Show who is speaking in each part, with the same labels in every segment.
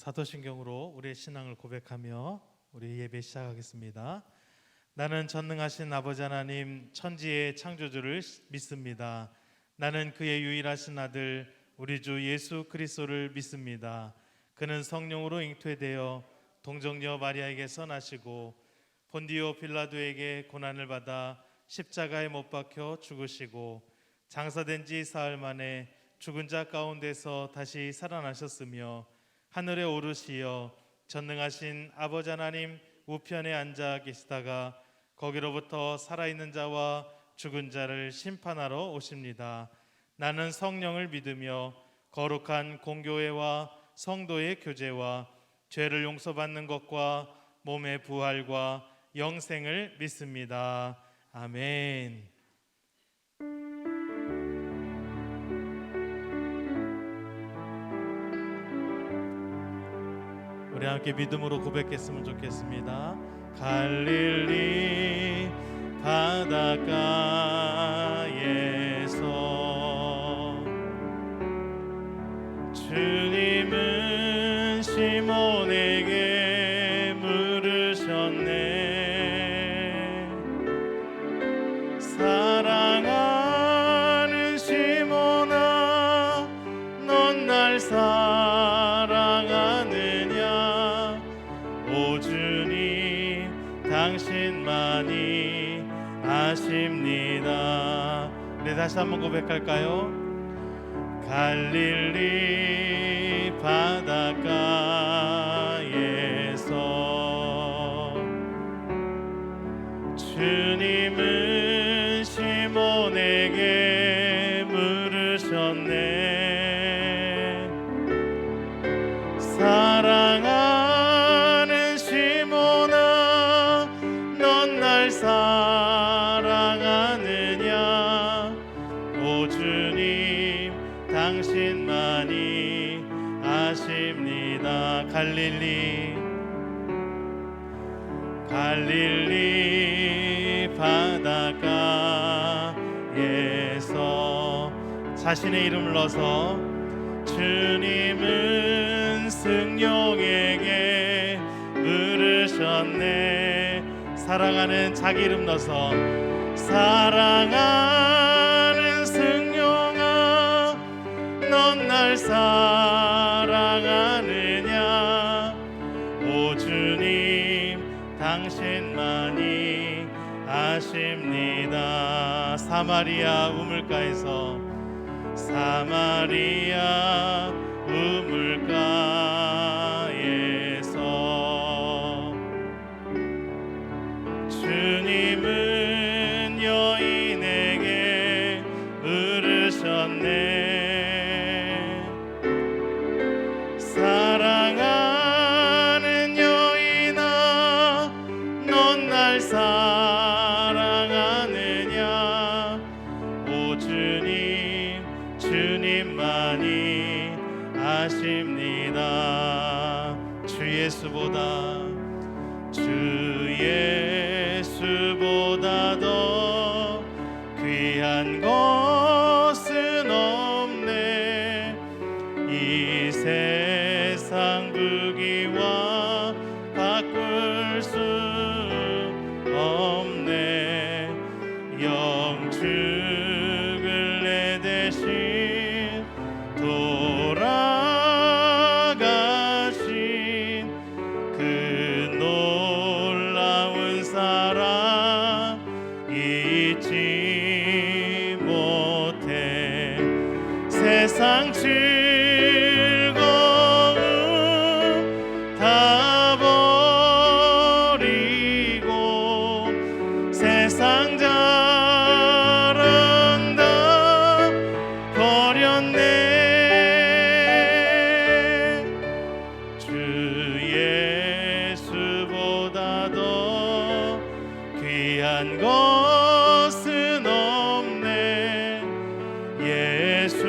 Speaker 1: 사도신경으로 우리의 신앙을 고백하며 우리 예배 시작하겠습니다. 나는 전능하신 아버지 하나님 천지의 창조주를 믿습니다. 나는 그의 유일하신 아들 우리 주 예수 그리스도를 믿습니다. 그는 성령으로 잉태되어 동정녀 마리아에게서 나시고 본디오 빌라도에게 고난을 받아 십자가에 못 박혀 죽으시고 장사된 지 사흘 만에 죽은 자 가운데서 다시 살아나셨으며 하늘에 오르시어 전능하신 아버지 하나님 우편에 앉아 계시다가 거기로부터 살아있는 자와 죽은 자를 심판하러 오십니다. 나는 성령을 믿으며 거룩한 공교회와 성도의 교제와 죄를 용서받는 것과 몸의 부활과 영생을 믿습니다. 아멘. 우리 함께 믿음으로 고백했으면 좋겠습니다. 갈릴리 바닷가에서 주님은 시몬에게 물으셨네. 사랑하는 시몬아, 넌 날 사랑하느냐? 오 주님, 당신만이 아십니다. 우리 다시 한번 고백할까요? 갈릴리 바닷가에서 주님은 시몬에게 물으셨네. 사랑하는 시몬아, 넌 날 사랑하느냐? 오 주님, 당신만이 아십니다. 갈릴리 바닷가에서 자신의 이름을 넣어서 주님은 승용에게 물으셨네. 사랑하는 자기 이름 넣어서 사랑하는 승용아, 넌 날 사랑하느냐? 오 주님, 당신만이 아십니다. 사마리아 우물가에서 사마리아 우물가에서 주님은 여인에게 물으셨네. 사랑하는 여인아, 넌 날 사랑하느냐? 오 주님, 주님만이 아십니다. 주 예수보다 더 귀한 것은 없네. 이 세상 부귀와 바꿀 수 없네. 영축을 내 대신 돌아가신 그 놀라운 사랑 잊지 못해. 세상 즐거움 다 버리고 세상 자랑 다 버렸네. 주 예수보다 더 귀한 것은 없네. 예수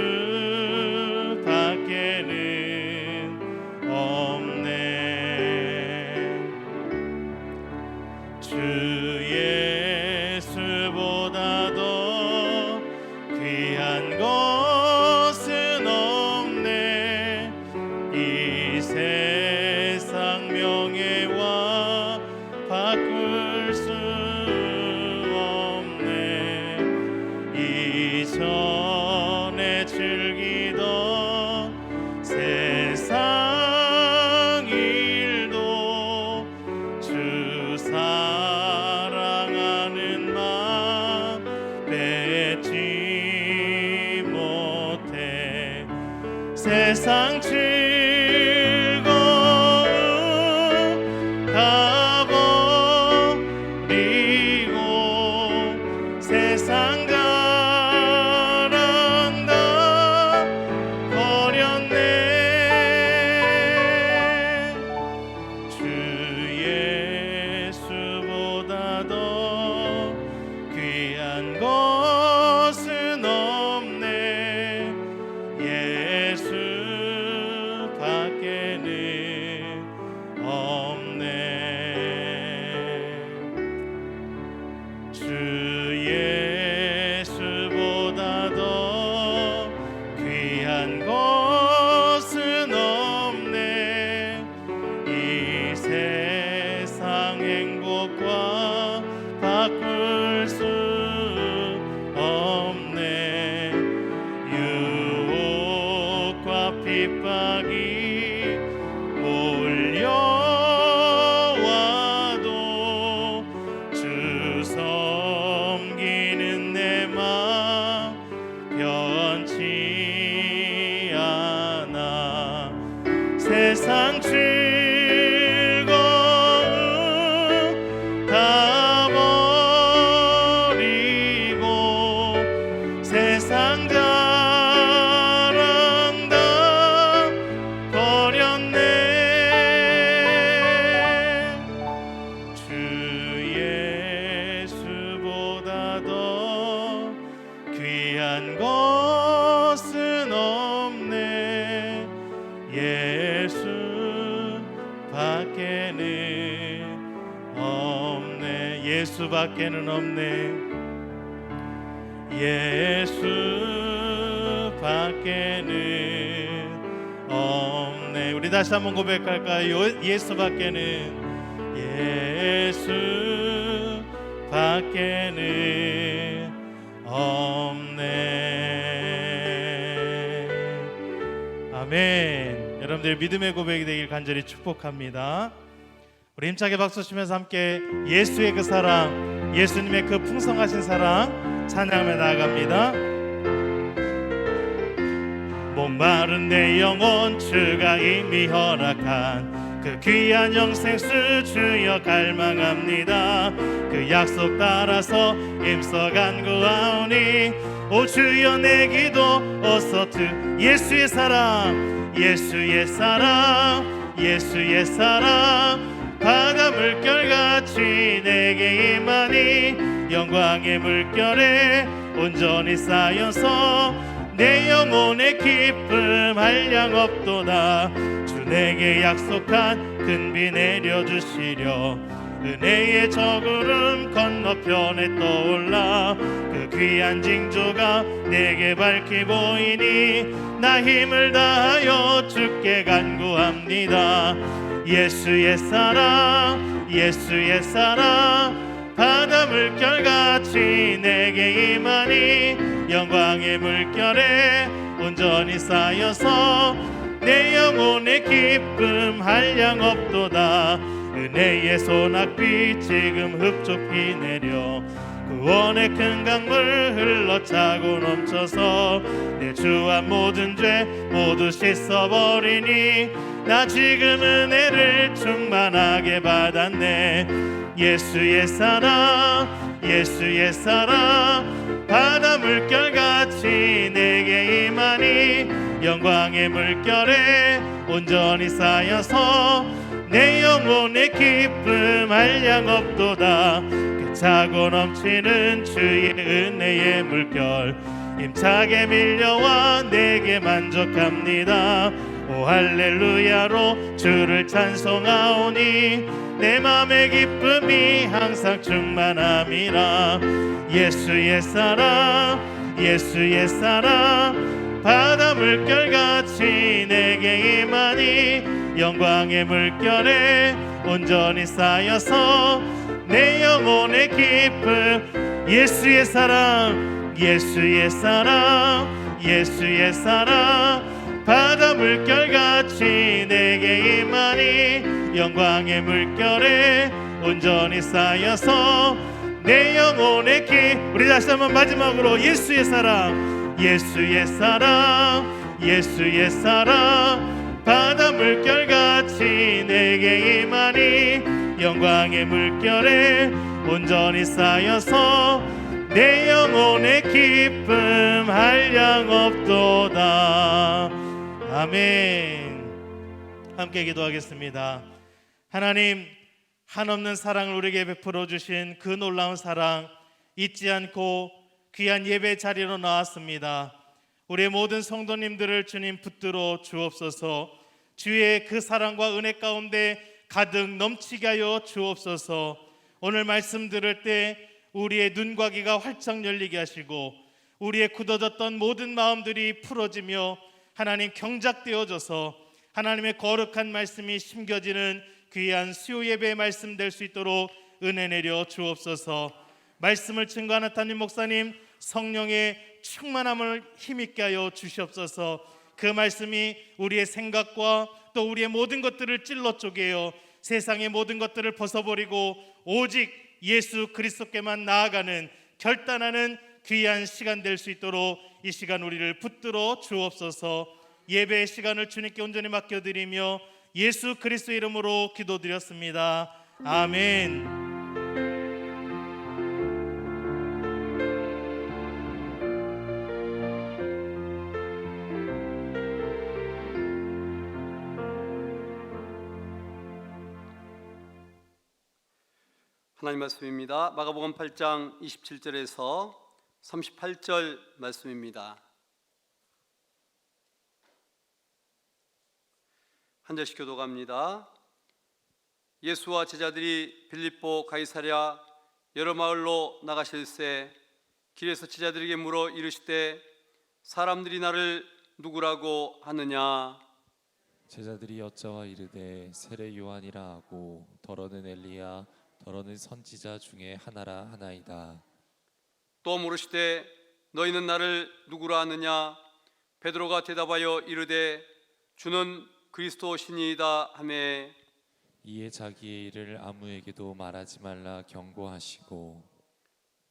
Speaker 1: 잊지 못해 세상 즐거움 다 버리고 세상 가랑 다 버렸네. 주 예수보다 더 귀한 것은 없네. 예수 밖에는 없네. 주 예수보다 더 귀한 것은 없네. 이 세상 행복과 바꿀 수 없네. 유혹과 핍박이 몰려와도 주 섬기는 내 맘 변치 않아. 세상 즐거움 다 버리고 세상 자랑 다 버렸네. 주 예수보다 더 귀한 것은 없네. 예수 밖에는 없네. 예수 밖에는 없네. 예수 밖에는 없네. 우리 다시 한번 고백할까요? 예수 밖에는, 예수 밖에는 없네. 아멘. 여러분들 믿음의 고백이 되길 간절히 축복합니다. 우리 힘차게 박수 치면서 함께 예수의 그 사랑, 예수님의 그 풍성하신 사랑 찬양하며 나아갑니다. 목마른 내 영혼 주가 이미 허락한 그 귀한 영생수 주여 갈망합니다. 그 약속 따라서 힘써 간구하오니 오 주여 내 기도 어서 예수의 사랑, 예수의 사랑, 예수의 사랑 바다 물결같이 내게 임하니 영광의 물결에 온전히 쌓여서 내 영혼의 기쁨 한량 없도다. 주 내게 약속한 큰 비 내려주시려 은혜의 저구름 건너편에 떠올라 그 귀한 징조가 내게 밝히 보이니 나 힘을 다하여 주께 간구합니다. 예수의 사랑, 예수의 사랑 바다 물결같이 내게 임하니 영광의 물결에 온전히 쌓여서 내 영혼의 기쁨 한량 없도다. 은혜의 소낙비 지금 흡족히 내려 구원의 큰 강물 흘러차고 넘쳐서 내 주와 모든 죄 모두 씻어버리니 나 지금 은혜를 충만하게 받았네. 예수의 사랑, 예수의 사랑 바다 물결같이 내게 임하니 영광의 물결에 온전히 쌓여서 내 영혼의 기쁨 한량 없도다. 그 차고 넘치는 주의 은혜의 물결 힘차게 밀려와 내게 만족합니다. 오 할렐루야로 주를 찬송하오니 내 맘의 기쁨이 항상 충만함이라. 예수의 사랑, 예수의 사랑 바다 물결같이 내게 임하니 영광의 물결에 온전히 쌓여서 내 영혼의 기쁨. 예수의 사랑, 예수의 사랑, 예수의 사랑 바다 물결같이 내게 임하니 영광의 물결에 온전히 쌓여서 내 영혼의 길. 우리 다시 한번 마지막으로 예수의 사랑, 예수의 사랑, 예수의 사랑, 바다 물결같이 내게 임하니 영광의 물결에 온전히 쌓여서 내 영혼의 기쁨 한량없도다. 아멘. 함께 기도하겠습니다. 하나님, 한없는 사랑을 우리에게 베풀어 주신 그 놀라운 사랑 잊지 않고 귀한 예배 자리로 나왔습니다. 우리의 모든 성도님들을 주님 붙들어 주옵소서. 주의 그 사랑과 은혜 가운데 가득 넘치게 하여 주옵소서. 오늘 말씀 들을 때 우리의 눈과 귀가 활짝 열리게 하시고 우리의 굳어졌던 모든 마음들이 풀어지며 하나님 경작되어져서 하나님의 거룩한 말씀이 심겨지는 귀한 수요 예배의 말씀 될 수 있도록 은혜 내려 주옵소서. 말씀을 증거하는 담임 목사님 성령의 충만함을 힘있게 하여 주시옵소서. 그 말씀이 우리의 생각과 또 우리의 모든 것들을 찔러 쪼개어 세상의 모든 것들을 벗어버리고 오직 예수 그리스도께만 나아가는 결단하는 귀한 시간 될 수 있도록 이 시간 우리를 붙들어 주옵소서. 예배의 시간을 주님께 온전히 맡겨드리며 예수 그리스도 이름으로 기도드렸습니다. 아멘.
Speaker 2: 하나님 말씀입니다. 마가복음 8장 27절에서 38절 말씀입니다. 한 절씩 교독합니다. 예수와 제자들이 빌립보 가이사랴 여러 마을로 나가실새 길에서 제자들에게 물어 이르시되 사람들이 나를 누구라고 하느냐?
Speaker 3: 제자들이 여짜와 이르되 세례 요한이라 하고 더러는 엘리야 더러는 선지자 중에 하나라 하나이다.
Speaker 2: 또 물으시되 너희는 나를 누구라 하느냐? 베드로가 대답하여 이르되 주는 그리스도시니이다 하매
Speaker 3: 이에 자기의 일을 아무에게도 말하지 말라 경고하시고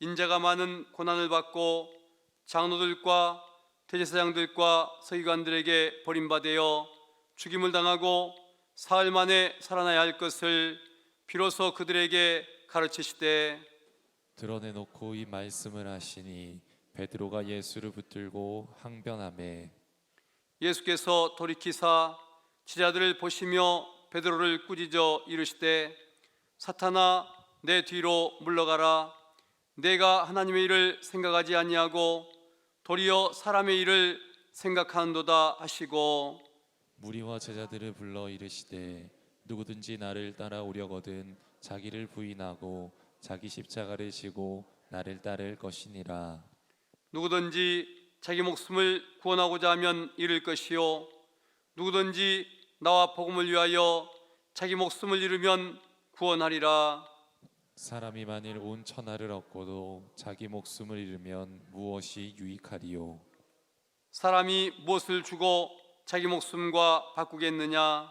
Speaker 2: 인자가 많은 고난을 받고 장로들과 대제사장들과 서기관들에게 버림받아 죽임을 당하고 사흘 만에 살아나야 할 것을 비로소 그들에게 가르치시되
Speaker 3: 드러내놓고 이 말씀을 하시니 베드로가 예수를 붙들고 항변하매
Speaker 2: 예수께서 돌이키사 제자들을 보시며 베드로를 꾸짖어 이르시되 사탄아 내 뒤로 물러가라. 내가 하나님의 일을 생각하지 아니하고 도리어 사람의 일을 생각하는도다 하시고
Speaker 3: 무리와 제자들을 불러 이르시되 누구든지 나를 따라오려거든 자기를 부인하고 자기 십자가를 지고 나를 따를 것이니라.
Speaker 2: 누구든지 자기 목숨을 구원하고자 하면 잃을 것이요 누구든지 나와 복음을 위하여 자기 목숨을 잃으면 구원하리라.
Speaker 3: 사람이 만일 온 천하를 얻고도 자기 목숨을 잃으면 무엇이 유익하리요?
Speaker 2: 사람이 무엇을 주고 자기 목숨과 바꾸겠느냐?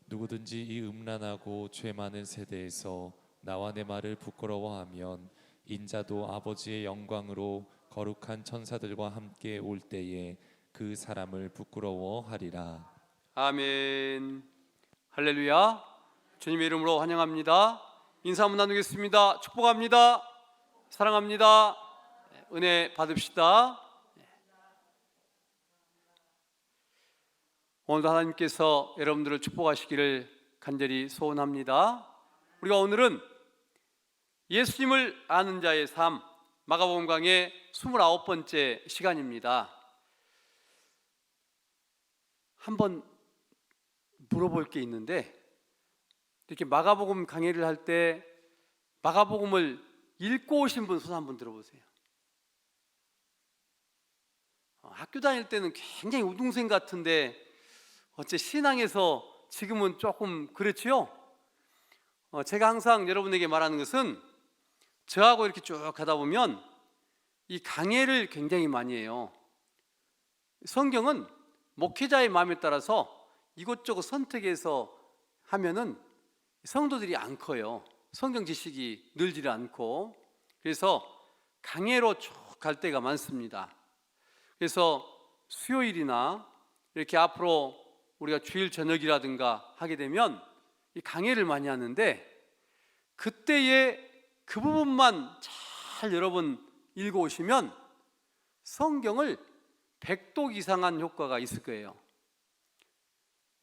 Speaker 3: 누구든지 이 음란하고 죄 많은 세대에서 나와 내 말을 부끄러워하면 인자도 아버지의 영광으로 거룩한 천사들과 함께 올 때에 그 사람을 부끄러워하리라.
Speaker 2: 아멘. 할렐루야. 주님의 이름으로 환영합니다. 인사 한번 나누겠습니다. 축복합니다. 사랑합니다. 은혜 받읍시다. 오늘도 하나님께서 여러분들을 축복하시기를 간절히 소원합니다. 우리가 오늘은 예수님을 아는 자의 삶 마가복음 강의 29번째 시간입니다. 한번 물어볼 게 있는데 이렇게 마가복음 강의를 할 때 마가복음을 읽고 오신 분 손 한번 들어보세요. 학교 다닐 때는 굉장히 우등생 같은데 어째 신앙에서 지금은 조금 그렇지요? 제가 항상 여러분에게 말하는 것은 저하고 이렇게 쭉 가다 보면 이 강해를 굉장히 많이 해요. 성경은 목회자의 마음에 따라서 이것저것 선택해서 하면은 성도들이 안 커요. 성경 지식이 늘지를 않고. 그래서 강해로 쭉 갈 때가 많습니다. 그래서 수요일이나 이렇게 앞으로 우리가 주일 저녁이라든가 하게 되면 이 강해를 많이 하는데, 그때에 그 부분만 잘 여러분 읽어오시면 성경을 100독 이상한 효과가 있을 거예요.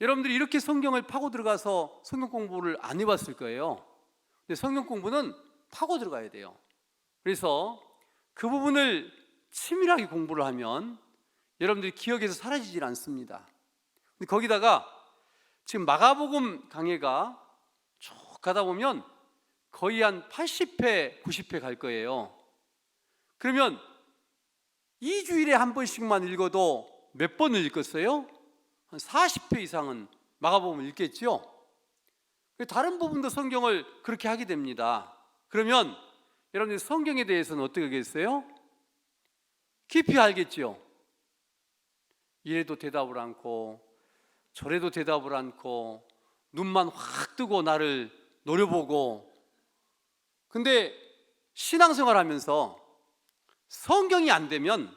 Speaker 2: 여러분들이 이렇게 성경을 파고 들어가서 성경 공부를 안 해봤을 거예요. 근데 성경 공부는 파고 들어가야 돼요. 그래서 그 부분을 치밀하게 공부를 하면 여러분들이 기억에서 사라지질 않습니다. 근데 거기다가 지금 마가복음 강해가 쭉 가다 보면 거의 한 80회, 90회 갈 거예요. 그러면 2주일에 한 번씩만 읽어도 몇 번을 읽었어요? 한 40회 이상은 마가복음을 읽겠죠. 다른 부분도 성경을 그렇게 하게 됩니다. 그러면 여러분들 성경에 대해서는 어떻게 하겠어요? 깊이 알겠죠. 이래도 대답을 않고 저래도 대답을 않고 눈만 확 뜨고 나를 노려보고. 근데 신앙생활 하면서 성경이 안 되면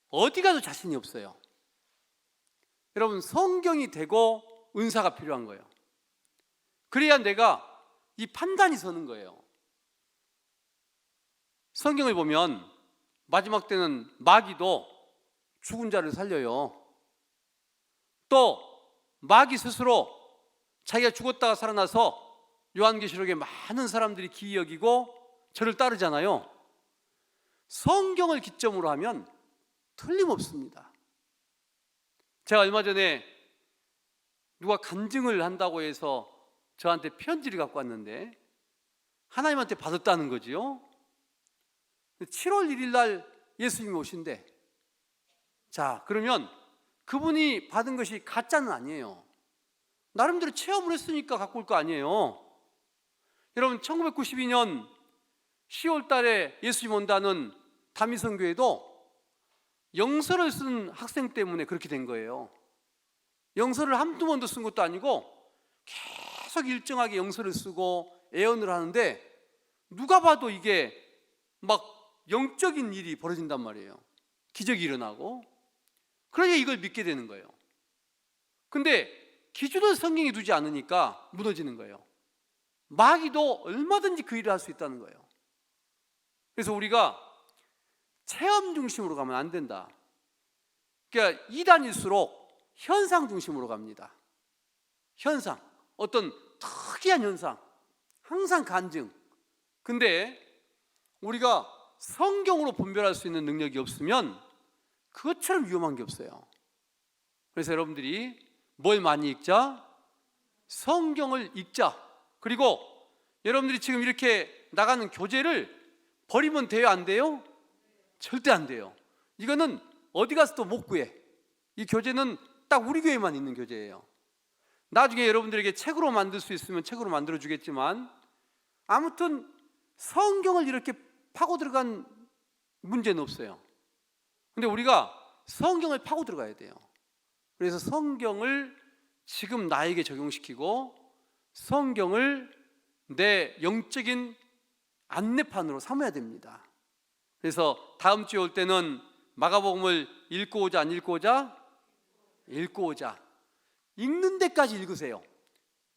Speaker 2: 어디 가도 자신이 없어요. 여러분, 성경이 되고 은사가 필요한 거예요. 그래야 내가 이 판단이 서는 거예요. 성경을 보면 마지막 때는 마귀도 죽은 자를 살려요. 또 마귀 스스로 자기가 죽었다가 살아나서 요한계시록에 많은 사람들이 기이 여기고 저를 따르잖아요. 성경을 기점으로 하면 틀림없습니다. 제가 얼마 전에 누가 간증을 한다고 해서 저한테 편지를 갖고 왔는데 하나님한테 받았다는 거지요. 7월 1일 날 예수님이 오신대. 자, 그러면 그분이 받은 것이 가짜는 아니에요. 나름대로 체험을 했으니까 갖고 올 거 아니에요. 여러분, 1992년 10월 달에 예수님 온다는 다미성교회도 영서를 쓴 학생 때문에 그렇게 된 거예요. 영서를 한두 번도 쓴 것도 아니고 계속 일정하게 영서를 쓰고 애언을 하는데 누가 봐도 이게 막 영적인 일이 벌어진단 말이에요. 기적이 일어나고. 그러니까 이걸 믿게 되는 거예요. 근데 기준을 성경에 두지 않으니까 무너지는 거예요. 마귀도 얼마든지 그 일을 할 수 있다는 거예요. 그래서 우리가 체험 중심으로 가면 안 된다. 그러니까 2단일수록 현상 중심으로 갑니다. 현상, 어떤 특이한 현상, 항상 간증. 근데 우리가 성경으로 분별할 수 있는 능력이 없으면 그것처럼 위험한 게 없어요. 그래서 여러분들이 뭘 많이 읽자? 성경을 읽자. 그리고 여러분들이 지금 이렇게 나가는 교재를 버리면 돼요, 안 돼요? 절대 안 돼요. 이거는 어디 가서 또 못 구해. 이 교재는 딱 우리 교회만 있는 교재예요. 나중에 여러분들에게 책으로 만들 수 있으면 책으로 만들어 주겠지만, 아무튼 성경을 이렇게 파고 들어간 문제는 없어요. 근데 우리가 성경을 파고 들어가야 돼요. 그래서 성경을 지금 나에게 적용시키고 성경을 내 영적인 안내판으로 삼아야 됩니다. 그래서 다음 주에 올 때는 마가복음을 읽고 오자, 안 읽고 오자? 읽고 오자. 읽는 데까지 읽으세요.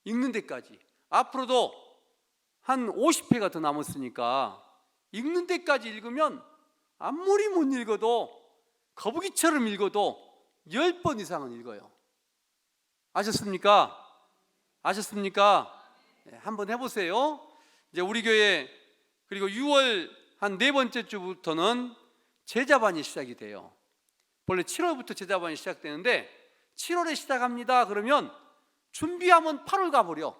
Speaker 2: 읽는 데까지. 앞으로도 한 50회가 더 남았으니까 읽는 데까지 읽으면 아무리 못 읽어도 거북이처럼 읽어도 10번 이상은 읽어요. 아셨습니까? 아셨습니까? 네, 한번 해보세요. 이제 우리 교회 그리고 6월 한 4번째 주부터는 제자반이 시작이 돼요. 원래 7월부터 제자반이 시작되는데 7월에 시작합니다. 그러면 준비하면 8월 가버려.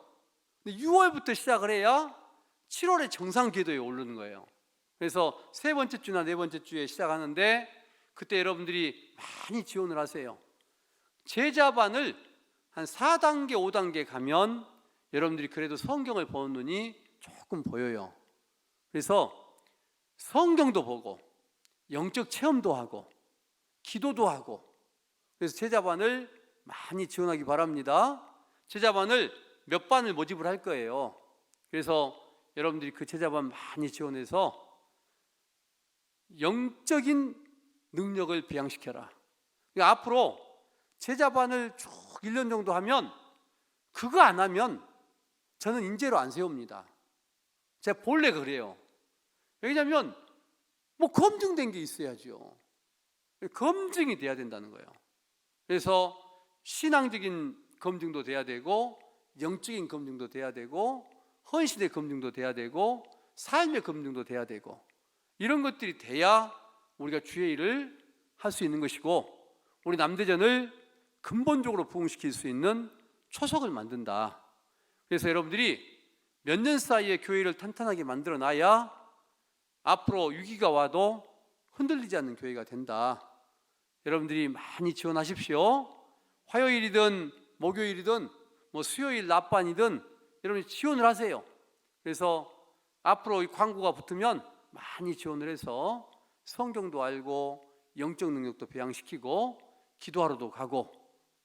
Speaker 2: 근데 6월부터 시작을 해야 7월에 정상 궤도에 오르는 거예요. 그래서 3번째 주나 4번째 주에 시작하는데 그때 여러분들이 많이 지원을 하세요. 제자반을 한 4단계, 5단계 가면 여러분들이 그래도 성경을 보는 눈이 조금 보여요. 그래서 성경도 보고 영적 체험도 하고 기도도 하고, 그래서 제자반을 많이 지원하기 바랍니다. 제자반을 몇 반을 모집을 할 거예요. 그래서 여러분들이 그 제자반 많이 지원해서 영적인 능력을 배양시켜라. 그러니까 앞으로 제자반을 쭉 1년 정도 하면 그거 안 하면 저는 인재로 안 세웁니다. 제가 본래 그래요. 왜냐하면 뭐 검증된 게 있어야죠. 검증이 돼야 된다는 거예요. 그래서 신앙적인 검증도 돼야 되고, 영적인 검증도 돼야 되고, 헌신의 검증도 돼야 되고, 삶의 검증도 돼야 되고, 이런 것들이 돼야 우리가 주의 일을 할 수 있는 것이고, 우리 남대전을 근본적으로 부흥시킬 수 있는 초석을 만든다. 그래서 여러분들이 몇 년 사이에 교회를 탄탄하게 만들어 놔야 앞으로 위기가 와도 흔들리지 않는 교회가 된다. 여러분들이 많이 지원하십시오. 화요일이든 목요일이든 뭐 수요일 낮반이든 여러분이 지원을 하세요. 그래서 앞으로 이 광고가 붙으면 많이 지원을 해서 성경도 알고 영적 능력도 배양시키고 기도하러도 가고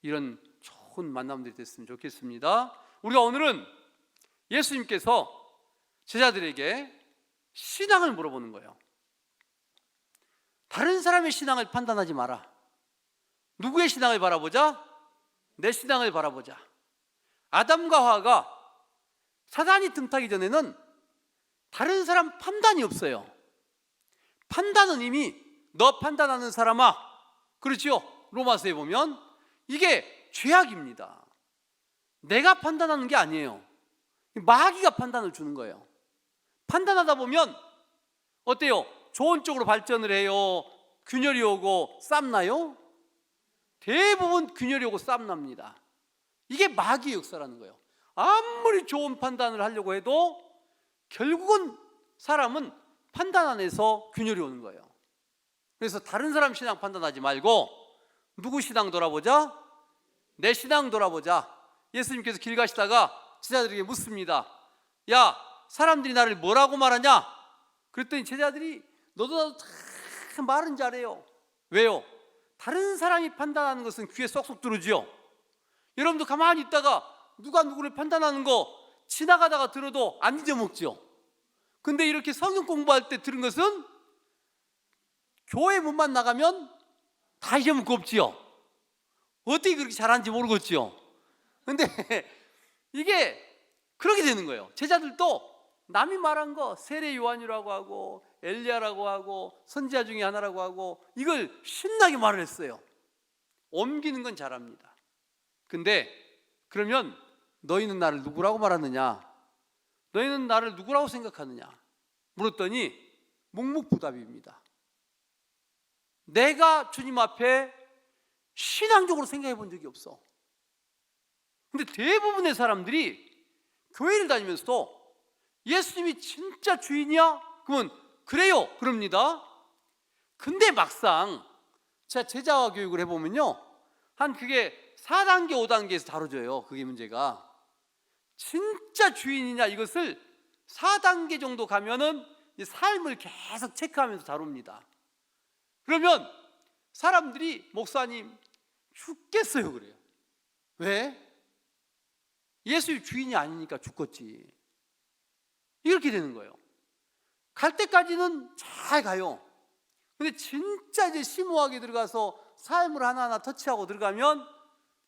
Speaker 2: 이런 좋은 만남들이 됐으면 좋겠습니다. 우리가 오늘은 예수님께서 제자들에게 신앙을 물어보는 거예요. 다른 사람의 신앙을 판단하지 마라. 누구의 신앙을 바라보자? 내 신앙을 바라보자. 아담과 하와가 사단이 틈타기 전에는 다른 사람 판단이 없어요. 판단은 이미 너 판단하는 사람아, 그렇죠? 로마서에 보면 이게 죄악입니다. 내가 판단하는 게 아니에요. 마귀가 판단을 주는 거예요. 판단하다 보면 어때요? 좋은 쪽으로 발전을 해요? 균열이 오고 쌈나요? 대부분 균열이 오고 쌈납니다. 이게 마귀의 역사라는 거예요. 아무리 좋은 판단을 하려고 해도 결국은 사람은 판단 안에서 균열이 오는 거예요. 그래서 다른 사람 신앙 판단하지 말고 누구 신앙 돌아보자? 내 신앙 돌아보자. 예수님께서 길 가시다가 제자들에게 묻습니다. 야, 사람들이 나를 뭐라고 말하냐? 그랬더니 제자들이 너도 나도 다 말은 잘해요. 왜요? 다른 사람이 판단하는 것은 귀에 쏙쏙 들어오죠. 여러분도 가만히 있다가 누가 누구를 판단하는 거 지나가다가 들어도 안 잊어먹죠. 근데 이렇게 성경 공부할 때 들은 것은 교회 문만 나가면 다 잊어먹고 없지요. 어떻게 그렇게 잘하는지 모르겠지요. 근데 이게 그렇게 되는 거예요. 제자들도 남이 말한 거 세례 요한이라고 하고 엘리야라고 하고 선지자 중에 하나라고 하고 이걸 신나게 말을 했어요. 옮기는 건 잘합니다. 근데 그러면 너희는 나를 누구라고 말하느냐? 너희는 나를 누구라고 생각하느냐? 물었더니 묵묵부답입니다. 내가 주님 앞에 신앙적으로 생각해 본 적이 없어. 근데 대부분의 사람들이 교회를 다니면서도 예수님이 진짜 주인이야? 그러면 그래요, 그럽니다. 근데 막상 제가 제자화 교육을 해보면요, 한 그게 4단계, 5단계에서 다뤄져요. 그게 문제가. 진짜 주인이냐 이것을 4단계 정도 가면은 삶을 계속 체크하면서 다룹니다. 그러면 사람들이 목사님 죽겠어요 그래요. 왜? 예수의 주인이 아니니까 죽겠지. 이렇게 되는 거예요. 갈 때까지는 잘 가요. 근데 진짜 이제 심오하게 들어가서 삶을 하나하나 터치하고 들어가면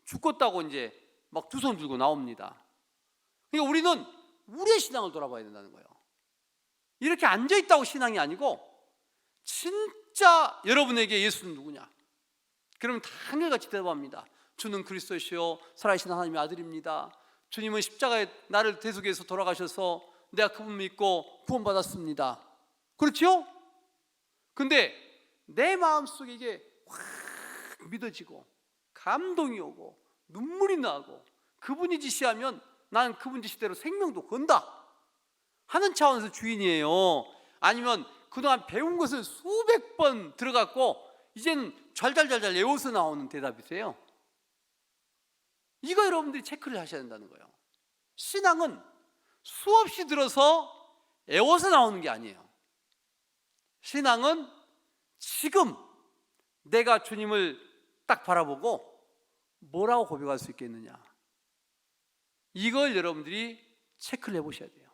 Speaker 2: 죽겠다고 이제 막 두 손 들고 나옵니다. 그러니까 우리는 우리의 신앙을 돌아봐야 된다는 거예요. 이렇게 앉아있다고 신앙이 아니고 진짜 여러분에게 예수는 누구냐? 그러면 다 한결같이 대답합니다. 주는 그리스도시요 살아계신 하나님의 아들입니다. 주님은 십자가에 나를 대속해서 돌아가셔서 내가 그분 믿고 구원받았습니다. 그렇죠? 근데 내 마음속에 이게 확 믿어지고 감동이 오고 눈물이 나고 그분이 지시하면 난 그분 지시대로 생명도 건다 하는 차원에서 주인이에요. 아니면 그동안 배운 것을 수백 번 들어갔고 이제는 잘잘잘잘 외워서 나오는 대답이세요. 이거 여러분들이 체크를 하셔야 된다는 거예요. 신앙은 수없이 들어서 외워서 나오는 게 아니에요. 신앙은 지금 내가 주님을 딱 바라보고 뭐라고 고백할 수 있겠느냐, 이걸 여러분들이 체크를 해보셔야 돼요.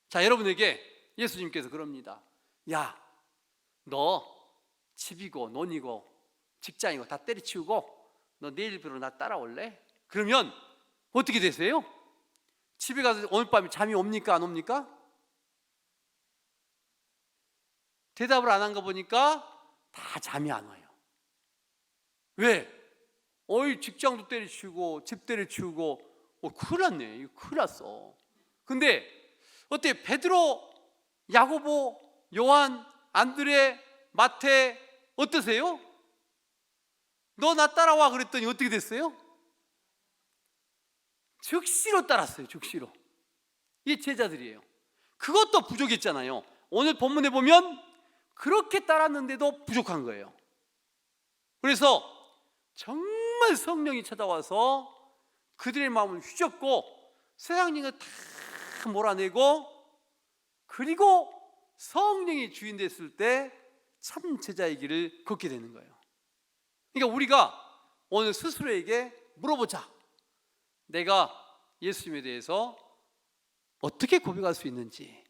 Speaker 2: 자, 여러분에게 예수님께서 그럽니다. 야, 너 집이고 논이고 직장이고 다 때려치우고 너 내일부로 나 따라올래? 그러면 어떻게 되세요? 집에 가서 오늘 밤에 잠이 옵니까 안 옵니까? 대답을 안 한 거 보니까 다 잠이 안 와요. 왜? 어이 직장도 때려치우고 집 때려치우고 큰일 났네. 이거 큰일 났어. 근데 어때? 베드로, 야고보, 요한, 안드레, 마태 어떠세요? 너 나 따라와 그랬더니 어떻게 됐어요? 즉시로 따랐어요. 즉시로. 이게 제자들이에요. 그것도 부족했잖아요. 오늘 본문에 보면 그렇게 따랐는데도 부족한 거예요. 그래서 정말 성령이 찾아와서 그들의 마음을 휘젓고 세상 일을 다 몰아내고, 그리고 성령이 주인 됐을 때 참 제자의 길을 걷게 되는 거예요. 그러니까 우리가 오늘 스스로에게 물어보자. 내가 예수님에 대해서 어떻게 고백할 수 있는지.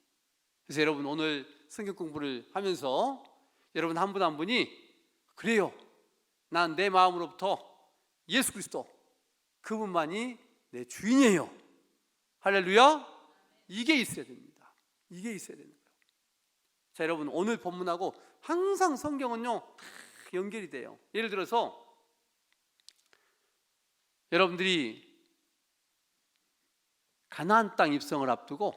Speaker 2: 그래서 여러분 오늘 성경 공부를 하면서 여러분 한 분 한 분이 그래요, 난 내 마음으로부터 예수 그리스도 그분만이 내 주인이에요. 할렐루야. 이게 있어야 됩니다. 이게 있어야 되는 거예요. 자, 여러분 오늘 본문하고 항상 성경은요 다 연결이 돼요. 예를 들어서 여러분들이 가나안 땅 입성을 앞두고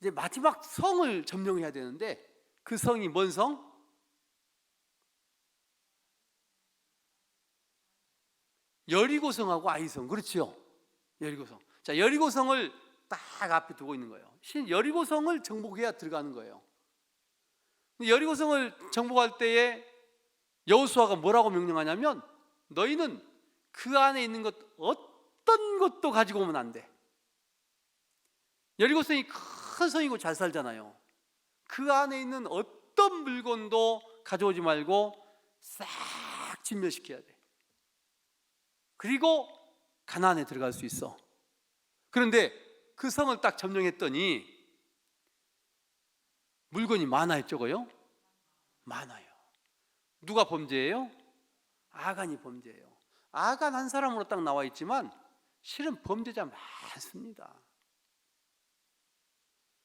Speaker 2: 이제 마지막 성을 점령해야 되는데, 그 성이 뭔 성? 여리고성하고 아이성. 그렇지요? 여리고성. 자, 여리고성을 딱 앞에 두고 있는 거예요. 여리고성을 정복해야 들어가는 거예요. 여리고성을 정복할 때에 여호수아가 뭐라고 명령하냐면, 너희는 그 안에 있는 것 어떤 것도 가지고 오면 안 돼. 여리고성이 큰 성이고 잘 살잖아요. 그 안에 있는 어떤 물건도 가져오지 말고 싹 진멸시켜야 돼. 그리고 가나안에 들어갈 수 있어. 그런데 그 성을 딱 점령했더니 물건이 많아요, 적어요? 많아요. 누가 범죄예요? 아간이 범죄예요. 아간 한 사람으로 딱 나와 있지만 실은 범죄자 많습니다.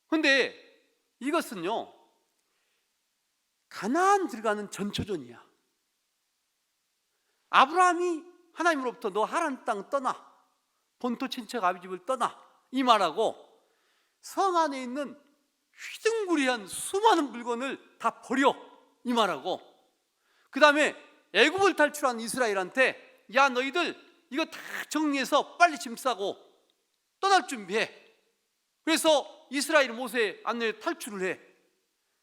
Speaker 2: 근데 이것은요 가나안 들어가는 전초전이야. 아브라함이 하나님으로부터 너 하란 땅 떠나, 본토 친척 아비 집을 떠나, 이 말하고 성 안에 있는 휘둥그리한 수많은 물건을 다 버려, 이 말하고, 그 다음에 애굽을 탈출한 이스라엘한테 야 너희들 이거 다 정리해서 빨리 짐 싸고 떠날 준비해. 그래서 이스라엘 모세의 안내에 탈출을 해.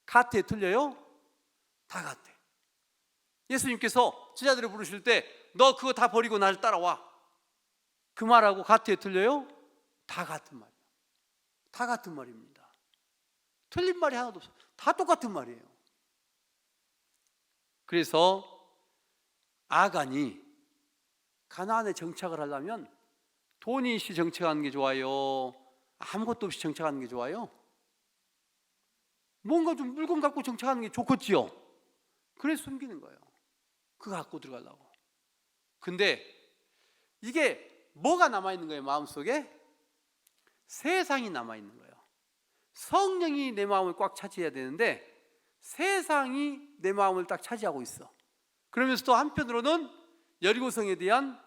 Speaker 2: 같애 틀려요? 다 같애. 예수님께서 제자들을 부르실 때 너 그거 다 버리고 나를 따라와, 그 말하고 같애 틀려요? 다 같은 말이에요. 다 같은 말입니다. 틀린 말이 하나도 없어요. 다 똑같은 말이에요. 그래서 아간이 가나안에 정착을 하려면 돈이 있이 정착하는 게 좋아요? 아무것도 없이 정착하는 게 좋아요? 뭔가 좀 물건 갖고 정착하는 게 좋겠지요? 그래서 숨기는 거예요. 그거 갖고 들어가려고. 근데 이게 뭐가 남아있는 거예요? 마음속에? 세상이 남아있는 거예요. 성령이 내 마음을 꽉 차지해야 되는데 세상이 내 마음을 딱 차지하고 있어. 그러면서 또 한편으로는 여리고성에 대한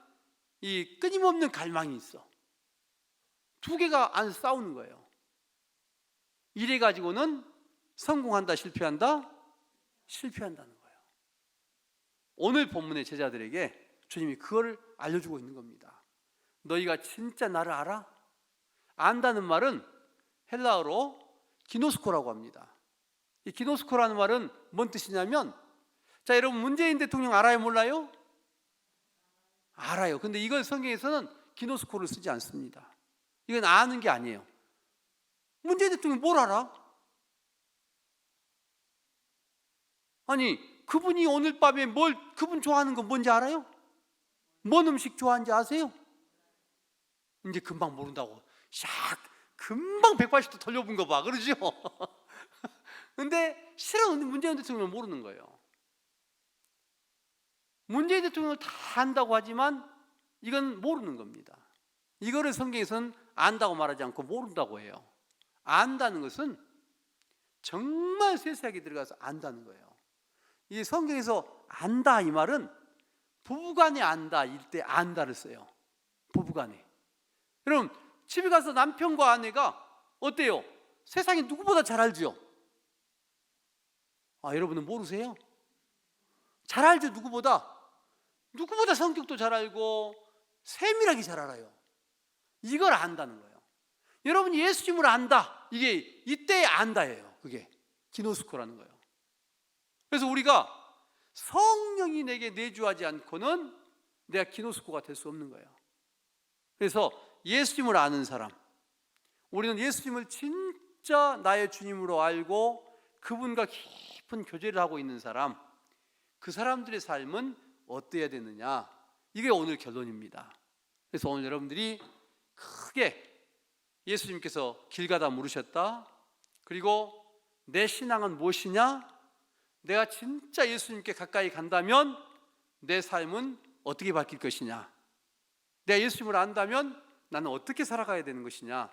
Speaker 2: 이 끊임없는 갈망이 있어. 두 개가 안 싸우는 거예요. 이래 가지고는 성공한다, 실패한다? 실패한다는 거예요. 오늘 본문의 제자들에게 주님이 그걸 알려주고 있는 겁니다. 너희가 진짜 나를 알아? 안다는 말은 헬라어로 기노스코라고 합니다. 이 기노스코라는 말은 뭔 뜻이냐면, 자 여러분 문재인 대통령 알아요, 몰라요? 알아요. 근데 이걸 성경에서는 기노스코를 쓰지 않습니다. 이건 아는 게 아니에요. 문재인 대통령 뭘 알아? 아니 그분이 오늘 밤에 그분 좋아하는 거 뭔지 알아요? 뭔 음식 좋아하는지 아세요? 이제 금방 모른다고 샥 금방 180도 돌려본 거 봐, 그러죠? 근데 실은 문재인 대통령을 모르는 거예요. 문재인 대통령을 다 안다고 하지만 이건 모르는 겁니다. 이거를 성경에서는 안다고 말하지 않고 모른다고 해요. 안다는 것은 정말 세세하게 들어가서 안다는 거예요. 이 성경에서 안다 이 말은 부부간에 안다 일 때 안다를 써요. 부부간에. 여러분 집에 가서 남편과 아내가 어때요? 세상에 누구보다 잘 알죠? 여러분은 모르세요? 잘 알죠. 누구보다 성격도 잘 알고 세밀하게 잘 알아요. 이걸 안다는 거예요. 여러분이 예수님을 안다, 이게 이때의 안다예요. 그게 기노스코라는 거예요. 그래서 우리가 성령이 내게 내주하지 않고는 내가 기노스코가 될 수 없는 거예요. 그래서 예수님을 아는 사람, 우리는 예수님을 진짜 나의 주님으로 알고 그분과 깊은 교제를 하고 있는 사람, 그 사람들의 삶은 어때야 되느냐, 이게 오늘 결론입니다. 그래서 오늘 여러분들이 크게 예수님께서 길 가다 물으셨다. 그리고 내 신앙은 무엇이냐? 내가 진짜 예수님께 가까이 간다면 내 삶은 어떻게 바뀔 것이냐? 내가 예수님을 안다면 나는 어떻게 살아가야 되는 것이냐?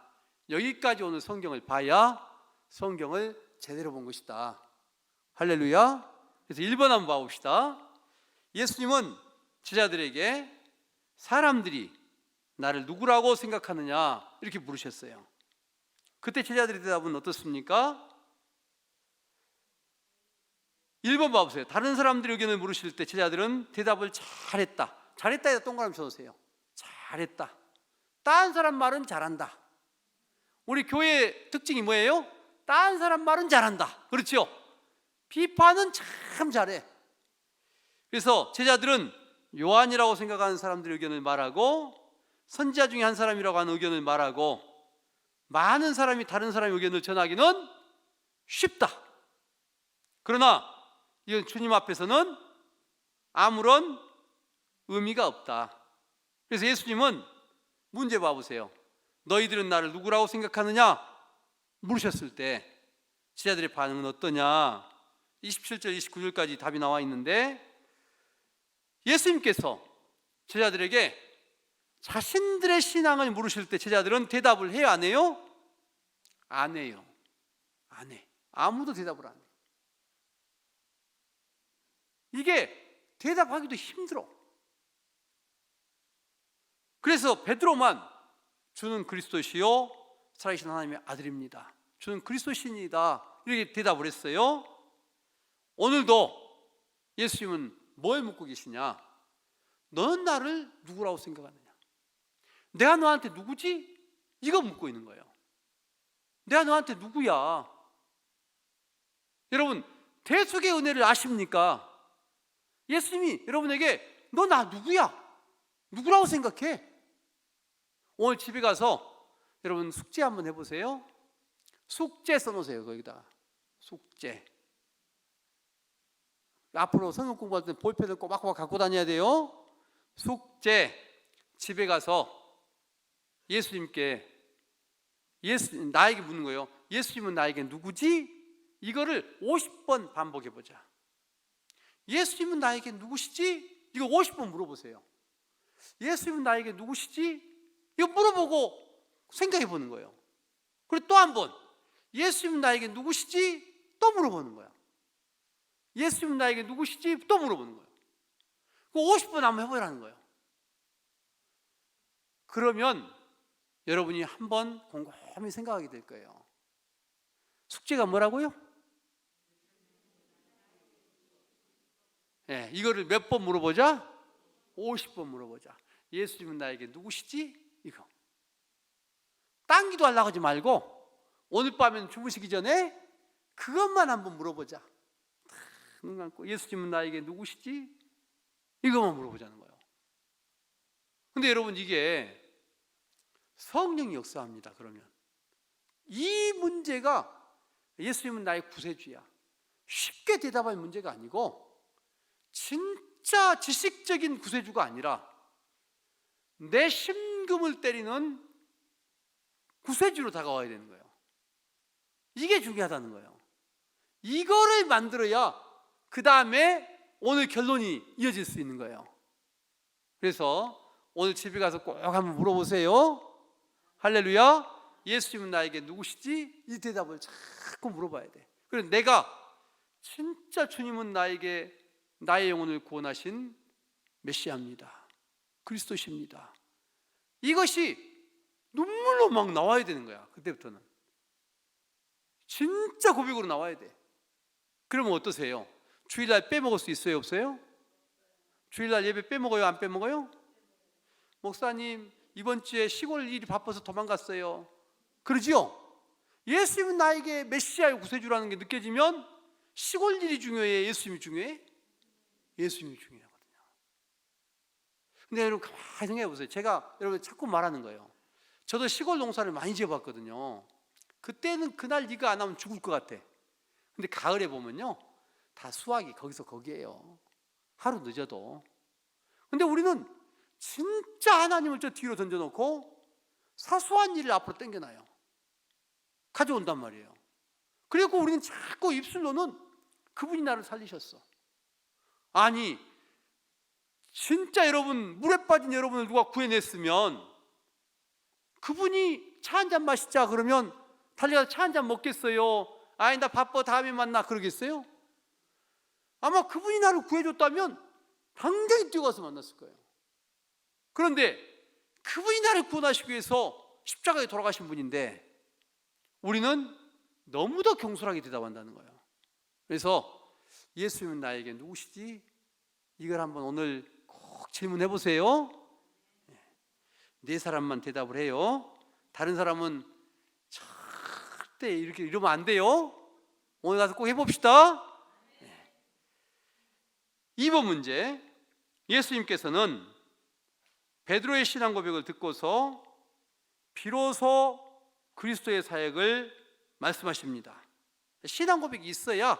Speaker 2: 여기까지 오늘 성경을 봐야 성경을 제대로 본 것이다. 할렐루야. 그래서 1번 한번 봐봅시다. 예수님은 제자들에게 사람들이 나를 누구라고 생각하느냐 이렇게 물으셨어요. 그때 제자들의 대답은 어떻습니까? 1번 봐보세요. 다른 사람들의 의견을 물으실 때 제자들은 대답을 잘했다. 잘했다에다 동그라미 쳐주세요. 잘했다. 다른 사람 말은 잘한다. 우리 교회의 특징이 뭐예요? 다른 사람 말은 잘한다. 그렇죠? 비판은 참 잘해. 그래서 제자들은 요한이라고 생각하는 사람들의 의견을 말하고 선지자 중에 한 사람이라고 하는 의견을 말하고 많은 사람이 다른 사람의 의견을 전하기는 쉽다. 그러나 이건 주님 앞에서는 아무런 의미가 없다. 그래서 예수님은 문제 봐보세요. 너희들은 나를 누구라고 생각하느냐? 물으셨을 때 제자들의 반응은 어떠냐? 27절 29절까지 답이 나와 있는데 예수님께서 제자들에게 자신들의 신앙을 물으실 때 제자들은 대답을 해요? 안 해요? 안 해요. 안 해. 아무도 대답을 안 해요. 이게 대답하기도 힘들어. 그래서 베드로만 주는 그리스도시요 살아계신 하나님의 아들입니다. 주는 그리스도신이다. 이렇게 대답을 했어요. 오늘도 예수님은 뭘 묻고 계시냐? 너는 나를 누구라고 생각하느냐? 내가 너한테 누구지? 이거 묻고 있는 거예요. 내가 너한테 누구야? 여러분 대속의 은혜를 아십니까? 예수님이 여러분에게 너 나 누구야? 누구라고 생각해? 오늘 집에 가서 여러분 숙제 한번 해보세요. 숙제 써놓으세요. 거기다 숙제. 앞으로 성경 공부할 때 볼펜을 꼬박꼬박 갖고 다녀야 돼요. 숙제. 집에 가서 예수님께 나에게 묻는 거예요. 예수님은 나에게 누구지? 이거를 50번 반복해보자. 예수님은 나에게 누구시지? 이거 50번 물어보세요. 예수님은 나에게 누구시지? 이거 물어보고 생각해보는 거예요. 그리고 또 한 번 예수님은 나에게 누구시지? 또 물어보는 거야. 예수님은 나에게 누구시지? 또 물어보는 거예요. 그 50번 한번 해보라는 거예요. 그러면 여러분이 한번 곰곰이 생각하게 될 거예요. 숙제가 뭐라고요? 네, 이거를 몇 번 물어보자? 50번 물어보자. 예수님은 나에게 누구시지? 이거. 딴 기도 하려고 하지 말고 오늘 밤에는 주무시기 전에 그것만 한번 물어보자. 눈 감고 예수님은 나에게 누구시지? 이것만 물어보자는 거예요. 근데 여러분 이게 성령이 역사합니다. 그러면 이 문제가 예수님은 나의 구세주야 쉽게 대답할 문제가 아니고 진짜 지식적인 구세주가 아니라 내 심금을 때리는 구세주로 다가와야 되는 거예요. 이게 중요하다는 거예요. 이거를 만들어야 그 다음에 오늘 결론이 이어질 수 있는 거예요. 그래서 오늘 집에 가서 꼭 한번 물어보세요. 할렐루야. 예수님은 나에게 누구시지? 이 대답을 자꾸 물어봐야 돼. 그래서 내가 진짜 주님은 나의 영혼을 구원하신 메시아입니다, 그리스도십니다, 이것이 눈물로 막 나와야 되는 거야. 그때부터는 진짜 고백으로 나와야 돼. 그러면 어떠세요? 주일날 빼먹을 수 있어요, 없어요? 주일날 예배 빼먹어요, 안 빼먹어요? 목사님 이번 주에 시골 일이 바빠서 도망갔어요, 그러지요? 예수님은 나에게 메시아의 구세주라는 게 느껴지면 시골 일이 중요해, 예수님이 중요해? 예수님이 중요하거든요. 근데 여러분 가만히 생각해 보세요. 제가 여러분 자꾸 말하는 거예요. 저도 시골 농사를 많이 지어봤거든요. 그때는 그날 네가 안 하면 죽을 것 같아. 근데 가을에 보면요, 다 수확이 거기서 거기에요. 하루 늦어도. 근데 우리는 진짜 하나님을 저 뒤로 던져놓고 사소한 일을 앞으로 당겨놔요. 가져온단 말이에요. 그리고 우리는 자꾸 입술로는 그분이 나를 살리셨어. 아니 진짜 여러분, 물에 빠진 여러분을 누가 구해냈으면 그분이 차 한잔 마시자 그러면 달려가서 차 한잔 먹겠어요? 아니 나 바빠 다음에 만나 그러겠어요? 아마 그분이 나를 구해줬다면 당장히 뛰어가서 만났을 거예요. 그런데 그분이 나를 구원하시기 위해서 십자가에 돌아가신 분인데 우리는 너무도 경솔하게 대답한다는 거예요. 그래서 예수님은 나에게 누구시지? 이걸 한번 오늘 꼭 질문해 보세요. 네 사람만 대답을 해요. 다른 사람은 절대 이렇게 이러면 안 돼요. 오늘 가서 꼭 해봅시다. 2번 문제. 예수님께서는 베드로의 신앙 고백을 듣고서 비로소 그리스도의 사역을 말씀하십니다. 신앙 고백이 있어야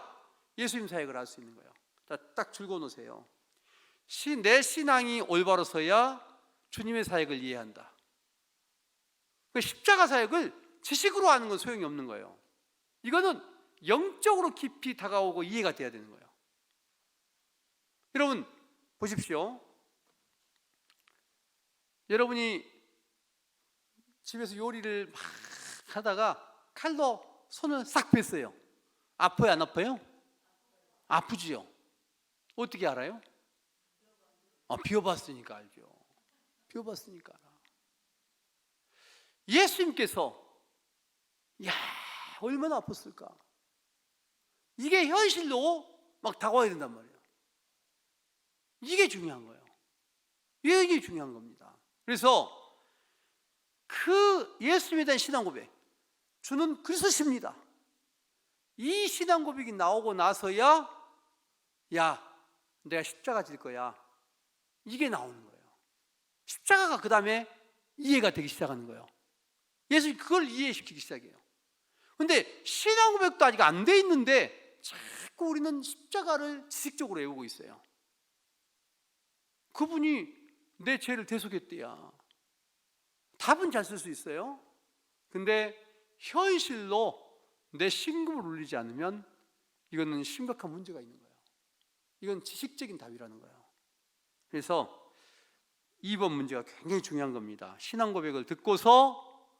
Speaker 2: 예수님 사역을 할 수 있는 거예요. 딱 줄거 놓으세요. 내 신앙이 올바로서야 주님의 사역을 이해한다. 십자가 사역을 지식으로 하는 건 소용이 없는 거예요. 이거는 영적으로 깊이 다가오고 이해가 돼야 되는 거예요. 여러분 보십시오. 여러분이 집에서 요리를 막 하다가 칼로 손을 싹 뺐어요. 아파요, 안 아파요? 아프지요. 어떻게 알아요? 비워봤으니까 알죠. 비워봤으니까 알아. 예수님께서 얼마나 아팠을까? 이게 현실로 막 다가와야 된단 말이에요. 이게 중요한 거예요. 이게 중요한 겁니다. 그래서 그 예수님에 대한 신앙 고백, 주는 그리스도십니다, 이 신앙 고백이 나오고 나서야 내가 십자가 질 거야, 이게 나오는 거예요. 십자가가 그 다음에 이해가 되기 시작하는 거예요. 예수님이 그걸 이해시키기 시작해요. 근데 신앙 고백도 아직 안 돼 있는데 자꾸 우리는 십자가를 지식적으로 외우고 있어요. 그분이 내 죄를 대속했대야. 답은 잘 쓸 수 있어요. 근데 현실로 내 신금을 울리지 않으면 이거는 심각한 문제가 있는 거예요. 이건 지식적인 답이라는 거예요. 그래서 2번 문제가 굉장히 중요한 겁니다. 신앙 고백을 듣고서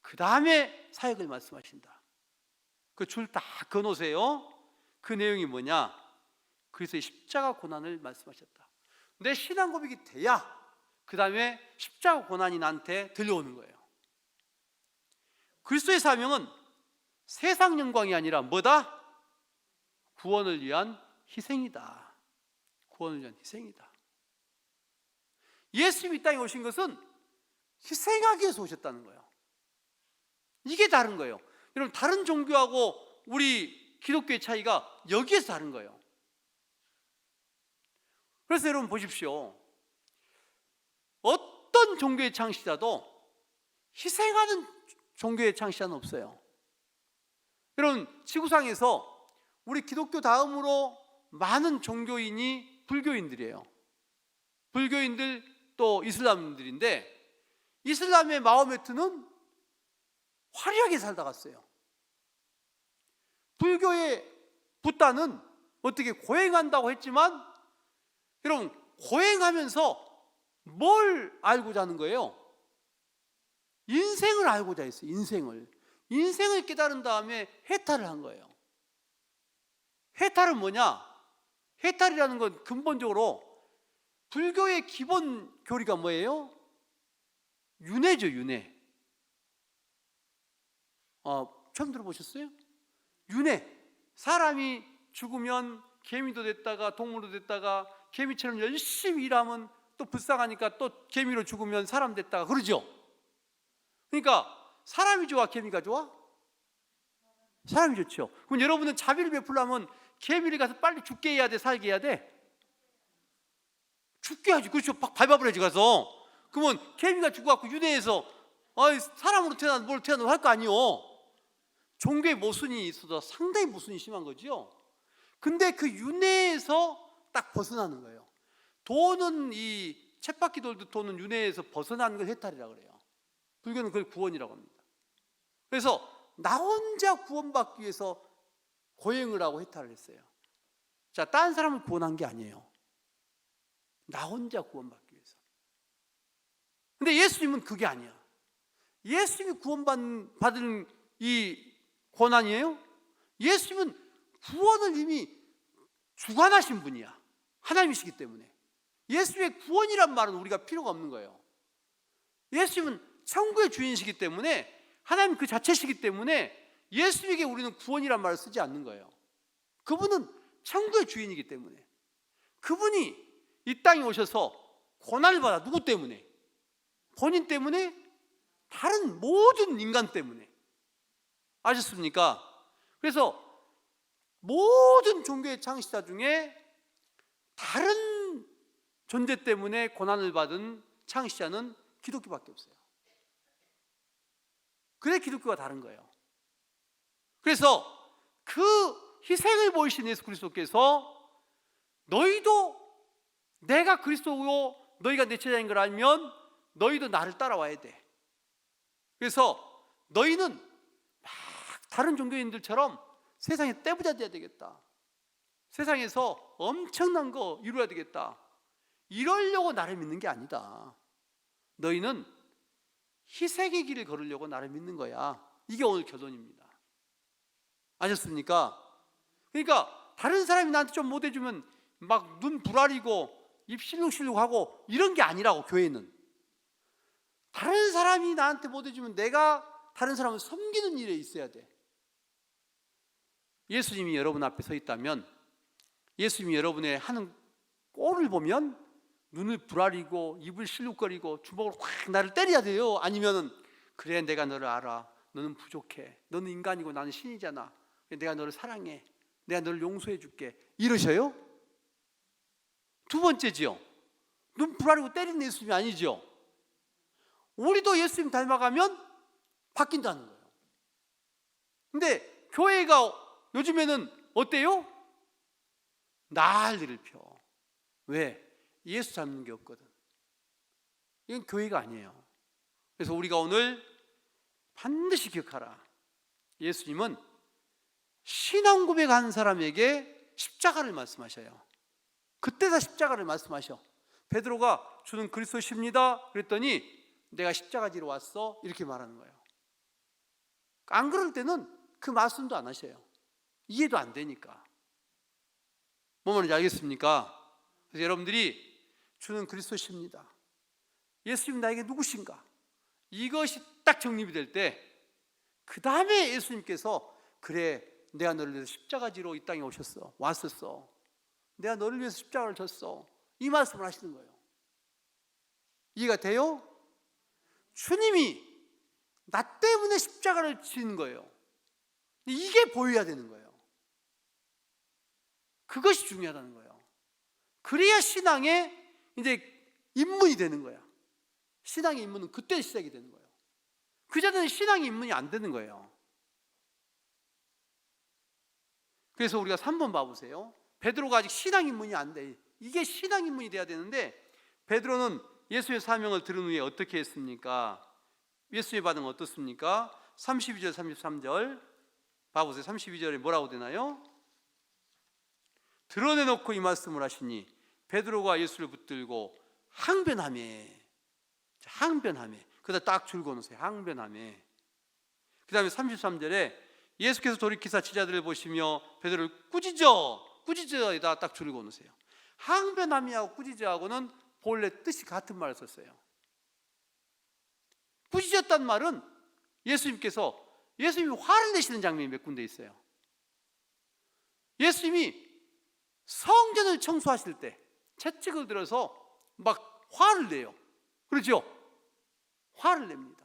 Speaker 2: 그 다음에 사역을 말씀하신다. 그 줄 다 그어놓으세요. 그 내용이 뭐냐? 그리스도의 십자가 고난을 말씀하셨다. 내 신앙 고백이 돼야 그 다음에 십자가 고난이 나한테 들려오는 거예요. 그리스도의 사명은 세상 영광이 아니라 뭐다? 구원을 위한 희생이다. 구원을 위한 희생이다. 예수님이 이 땅에 오신 것은 희생하기 위해서 오셨다는 거예요. 이게 다른 거예요. 여러분 다른 종교하고 우리 기독교의 차이가 여기에서 다른 거예요. 그래서 여러분 보십시오. 어떤 종교의 창시자도 희생하는 종교의 창시자는 없어요. 여러분 지구상에서 우리 기독교 다음으로 많은 종교인이 불교인들이에요. 불교인들 또 이슬람인들인데 이슬람의 마호메트는 화려하게 살다 갔어요. 불교의 붓다는 어떻게 고행한다고 했지만 여러분 고행하면서 뭘 알고자 하는 거예요? 인생을 알고자 했어요. 인생을 깨달은 다음에 해탈을 한 거예요. 해탈은 뭐냐? 해탈이라는 건 근본적으로 불교의 기본 교리가 뭐예요? 윤회죠, 윤회. 처음 들어보셨어요? 윤회. 사람이 죽으면 개미도 됐다가 동물도 됐다가 개미처럼 열심히 일하면 또 불쌍하니까 또 개미로 죽으면 사람 됐다가 그러죠. 그러니까 사람이 좋아, 개미가 좋아? 사람이 좋죠. 그럼 여러분은 자비를 베풀려면 개미를 가서 빨리 죽게 해야 돼, 살게 해야 돼? 죽게 하지. 그렇죠. 밟아버려 야지 가서. 그러면 개미가 죽어갖고 윤회에서 사람으로 태어나도 뭘 태어나도 할 거 아니요. 종교의 모순이 있어도 상당히 모순이 심한 거죠. 근데 그 윤회에서 딱 벗어나는 거예요. 도는 이 쳇바퀴 돌듯 도는 윤회에서 벗어나는 걸 해탈이라고 그래요. 불교는 그걸 구원이라고 합니다. 그래서 나 혼자 구원받기 위해서 고행을 하고 해탈을 했어요. 자, 다른 사람을 구원한 게 아니에요. 나 혼자 구원받기 위해서. 근데 예수님은 그게 아니야. 예수님이 구원받은 이 권한이에요? 예수님은 구원을 이미 주관하신 분이야. 하나님이시기 때문에. 예수님의 구원이란 말은 우리가 필요가 없는 거예요. 예수님은 천국의 주인이시기 때문에, 하나님 그 자체시기 때문에 예수님에게 우리는 구원이란 말을 쓰지 않는 거예요. 그분은 천국의 주인이기 때문에. 그분이 이 땅에 오셔서 고난을 받아. 누구 때문에? 본인 때문에? 다른 모든 인간 때문에. 아셨습니까? 그래서 모든 종교의 창시자 중에 다른 존재 때문에 고난을 받은 창시자는 기독교밖에 없어요. 그래 기독교가 다른 거예요. 그래서 그 희생을 보이신 예수 그리스도께서 너희도 내가 그리스도고 너희가 내 제자인 걸 알면 너희도 나를 따라와야 돼. 그래서 너희는 막 다른 종교인들처럼 세상에 떼부자 돼야 되겠다. 세상에서 엄청난 거 이루어야 되겠다. 이러려고 나를 믿는 게 아니다. 너희는 희생의 길을 걸으려고 나를 믿는 거야. 이게 오늘 결론입니다. 아셨습니까? 그러니까 다른 사람이 나한테 좀 못해주면 막 눈 부라리고 입 실룩실룩하고 이런 게 아니라고. 교회는 다른 사람이 나한테 못해주면 내가 다른 사람을 섬기는 일에 있어야 돼. 예수님이 여러분 앞에 서 있다면, 예수님이 여러분의 하는 꼴을 보면 눈을 부라리고 입을 실룩거리고 주먹으로 확 나를 때려야 돼요? 아니면은 그래 내가 너를 알아. 너는 부족해. 너는 인간이고 나는 신이잖아. 내가 너를 사랑해. 내가 너를 용서해 줄게. 이러셔요? 두 번째지요. 눈 부라리고 때리는 예수님이 아니죠. 우리도 예수님 닮아가면 바뀐다는 거예요. 근데 교회가 요즘에는 어때요? 난리를 펴. 왜? 예수 닮는 게 없거든. 이건 교회가 아니에요. 그래서 우리가 오늘 반드시 기억하라. 예수님은 신앙 고백한 사람에게 십자가를 말씀하셔요. 그때 다 십자가를 말씀하셔. 베드로가 주는 그리스도십니다 그랬더니 내가 십자가 지러 왔어 이렇게 말하는 거예요. 안 그럴 때는 그 말씀도 안 하셔요. 이해도 안 되니까. 뭐 말인지 알겠습니까? 그래서 여러분들이 주는 그리스도십니다, 예수님 나에게 누구신가, 이것이 딱 정립이 될 때 그 다음에 예수님께서 그래 내가 너를 위해서 십자가 지러 이 땅에 오셨어, 왔었어, 내가 너를 위해서 십자가를 졌어, 이 말씀을 하시는 거예요. 이해가 돼요? 주님이 나 때문에 십자가를 지는 거예요. 이게 보여야 되는 거예요. 그것이 중요하다는 거예요. 그래야 신앙의 이제 입문이 되는 거야. 신앙의 입문은 그때 시작이 되는 거예요. 그 전에는 신앙의 입문이 안 되는 거예요. 그래서 우리가 3번 봐보세요. 베드로가 아직 신앙 입문이 안 돼. 이게 신앙 입문이 돼야 되는데 베드로는 예수의 사명을 들은 후에 어떻게 했습니까? 예수의 반응은 어떻습니까? 32절 33절 봐보세요. 32절에 뭐라고 되나요? 드러내놓고 이 말씀을 하시니 베드로가 예수를 붙들고 항변하며 그다 딱 줄거 놓으세요. 항변하며. 그 다음에 33절에 예수께서 돌이키사 제자들을 보시며 베드로를 꾸짖어에다 딱 줄거 놓으세요. 항변하며하고 꾸짖어하고는 본래 뜻이 같은 말을 썼어요. 꾸짖었단 말은 예수님이 화를 내시는 장면이 몇 군데 있어요. 예수님이 성전을 청소하실 때 채찍을 들어서 막 화를 내요. 그렇죠? 화를 냅니다.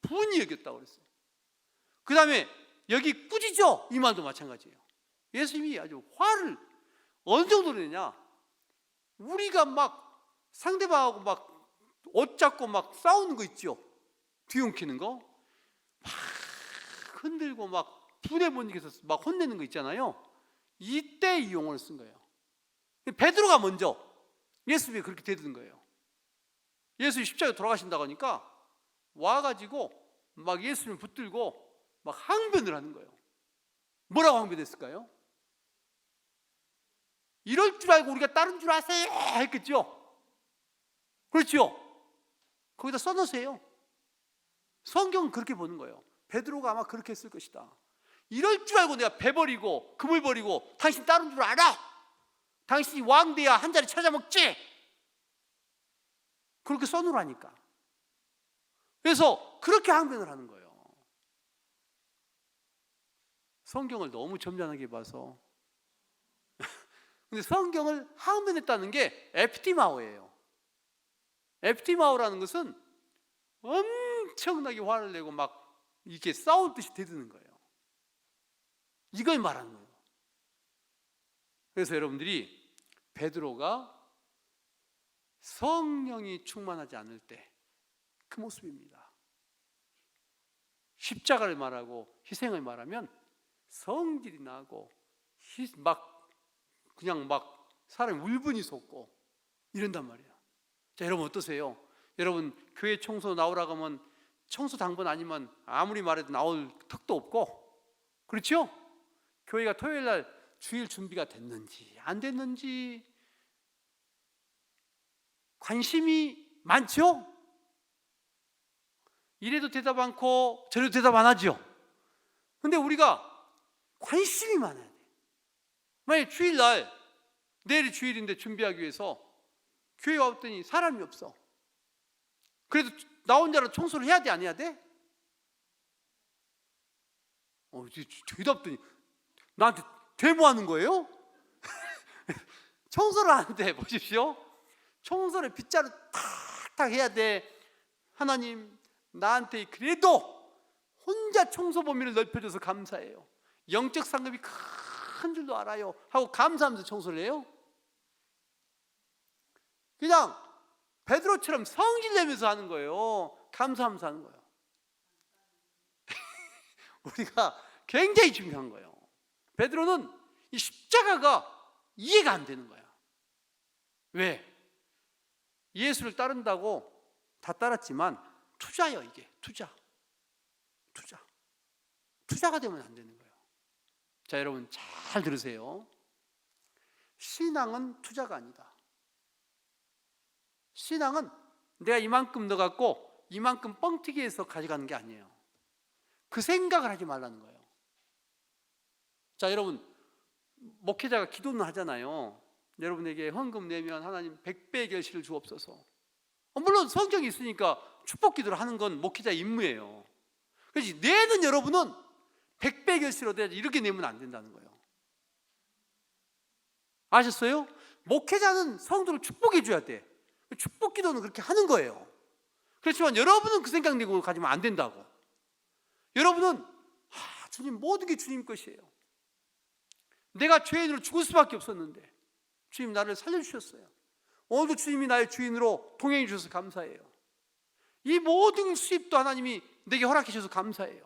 Speaker 2: 분이 여겼다고 그랬어요. 그 다음에 여기 꾸짖어 이 말도 마찬가지예요. 예수님이 아주 화를 어느 정도로 내냐, 우리가 막 상대방하고 막 옷 잡고 막 싸우는 거 있죠. 뒤엉키는 거 막 흔들고 막 분에 못 이겨서 막 혼내는 거 있잖아요. 이때 이 용어를 쓴 거예요. 베드로가 먼저 예수님이 그렇게 대드는 거예요. 예수님이 십자가에 돌아가신다고 하니까 와가지고 막 예수님을 붙들고 막 항변을 하는 거예요. 뭐라고 항변했을까요? 이럴 줄 알고 우리가 다른 줄 아세요? 했겠죠? 그렇죠? 거기다 써놓으세요. 성경은 그렇게 보는 거예요. 베드로가 아마 그렇게 했을 것이다. 이럴 줄 알고 내가 배 버리고 금을 버리고 당신 다른 줄 알아? 당신이 왕 돼야 한 자리 찾아 먹지? 그렇게 써놓으라니까. 그래서 그렇게 항변을 하는 거예요. 성경을 너무 점잖하게 봐서. 근데 성경을 항변했다는 게 에피티마오예요. 에피티마오라는 것은 엄청나게 화를 내고 막 이렇게 싸울 듯이 대드는 거예요. 이걸 말하는 거예요. 그래서 여러분들이 베드로가 성령이 충만하지 않을 때 그 모습입니다. 십자가를 말하고 희생을 말하면 성질이 나고 막 그냥 막 사람이 울분이 솟고 이런단 말이에요. 자, 여러분 어떠세요? 여러분 교회 청소 나오라고 하면 청소 당번 아니면 아무리 말해도 나올 턱도 없고, 그렇죠? 교회가 토요일 날 주일 준비가 됐는지 안 됐는지 관심이 많죠? 이래도 대답 않고 저래도 대답 안 하죠. 근데 우리가 관심이 많아야 돼. 만약에 주일날, 내일이 주일인데 준비하기 위해서 교회 왔더니 사람이 없어. 그래도 나 혼자라 청소를 해야 돼, 안 해야 돼? 대답더니 나한테 데모하는 거예요? 청소를 하는데 보십시오. 청소를 빗자루 탁탁 해야 돼. 하나님, 나한테 그래도 혼자 청소 범위를 넓혀줘서 감사해요. 영적 상급이 큰 줄도 알아요 하고 감사하면서 청소를 해요? 그냥 베드로처럼 성질 내면서 하는 거예요. 감사하면서 하는 거예요. 우리가 굉장히 중요한 거예요. 베드로는 이 십자가가 이해가 안 되는 거야. 왜? 예수를 따른다고 다 따랐지만 투자예요. 이게 투자가 되면 안 되는 거예요. 자, 여러분 잘 들으세요. 신앙은 투자가 아니다. 신앙은 내가 이만큼 넣어갖고 이만큼 뻥튀기해서 가져가는 게 아니에요. 그 생각을 하지 말라는 거예요. 자, 여러분 목회자가 기도는 하잖아요. 여러분에게 헌금 내면 하나님 100배의 결실을 주옵소서. 물론 성경이 있으니까 축복 기도를 하는 건 목회자의 임무예요. 그래서 내는 여러분은 100배의 결실을 얻어야지 이렇게 내면 안 된다는 거예요. 아셨어요? 목회자는 성도를 축복해 줘야 돼. 축복 기도는 그렇게 하는 거예요. 그렇지만 여러분은 그 생각 내고 가지면 안 된다고. 여러분은 주님 모든 게 주님 것이에요. 내가 죄인으로 죽을 수밖에 없었는데 주님 나를 살려주셨어요. 오늘도 주님이 나의 주인으로 동행해 주셔서 감사해요. 이 모든 수입도 하나님이 내게 허락해 주셔서 감사해요.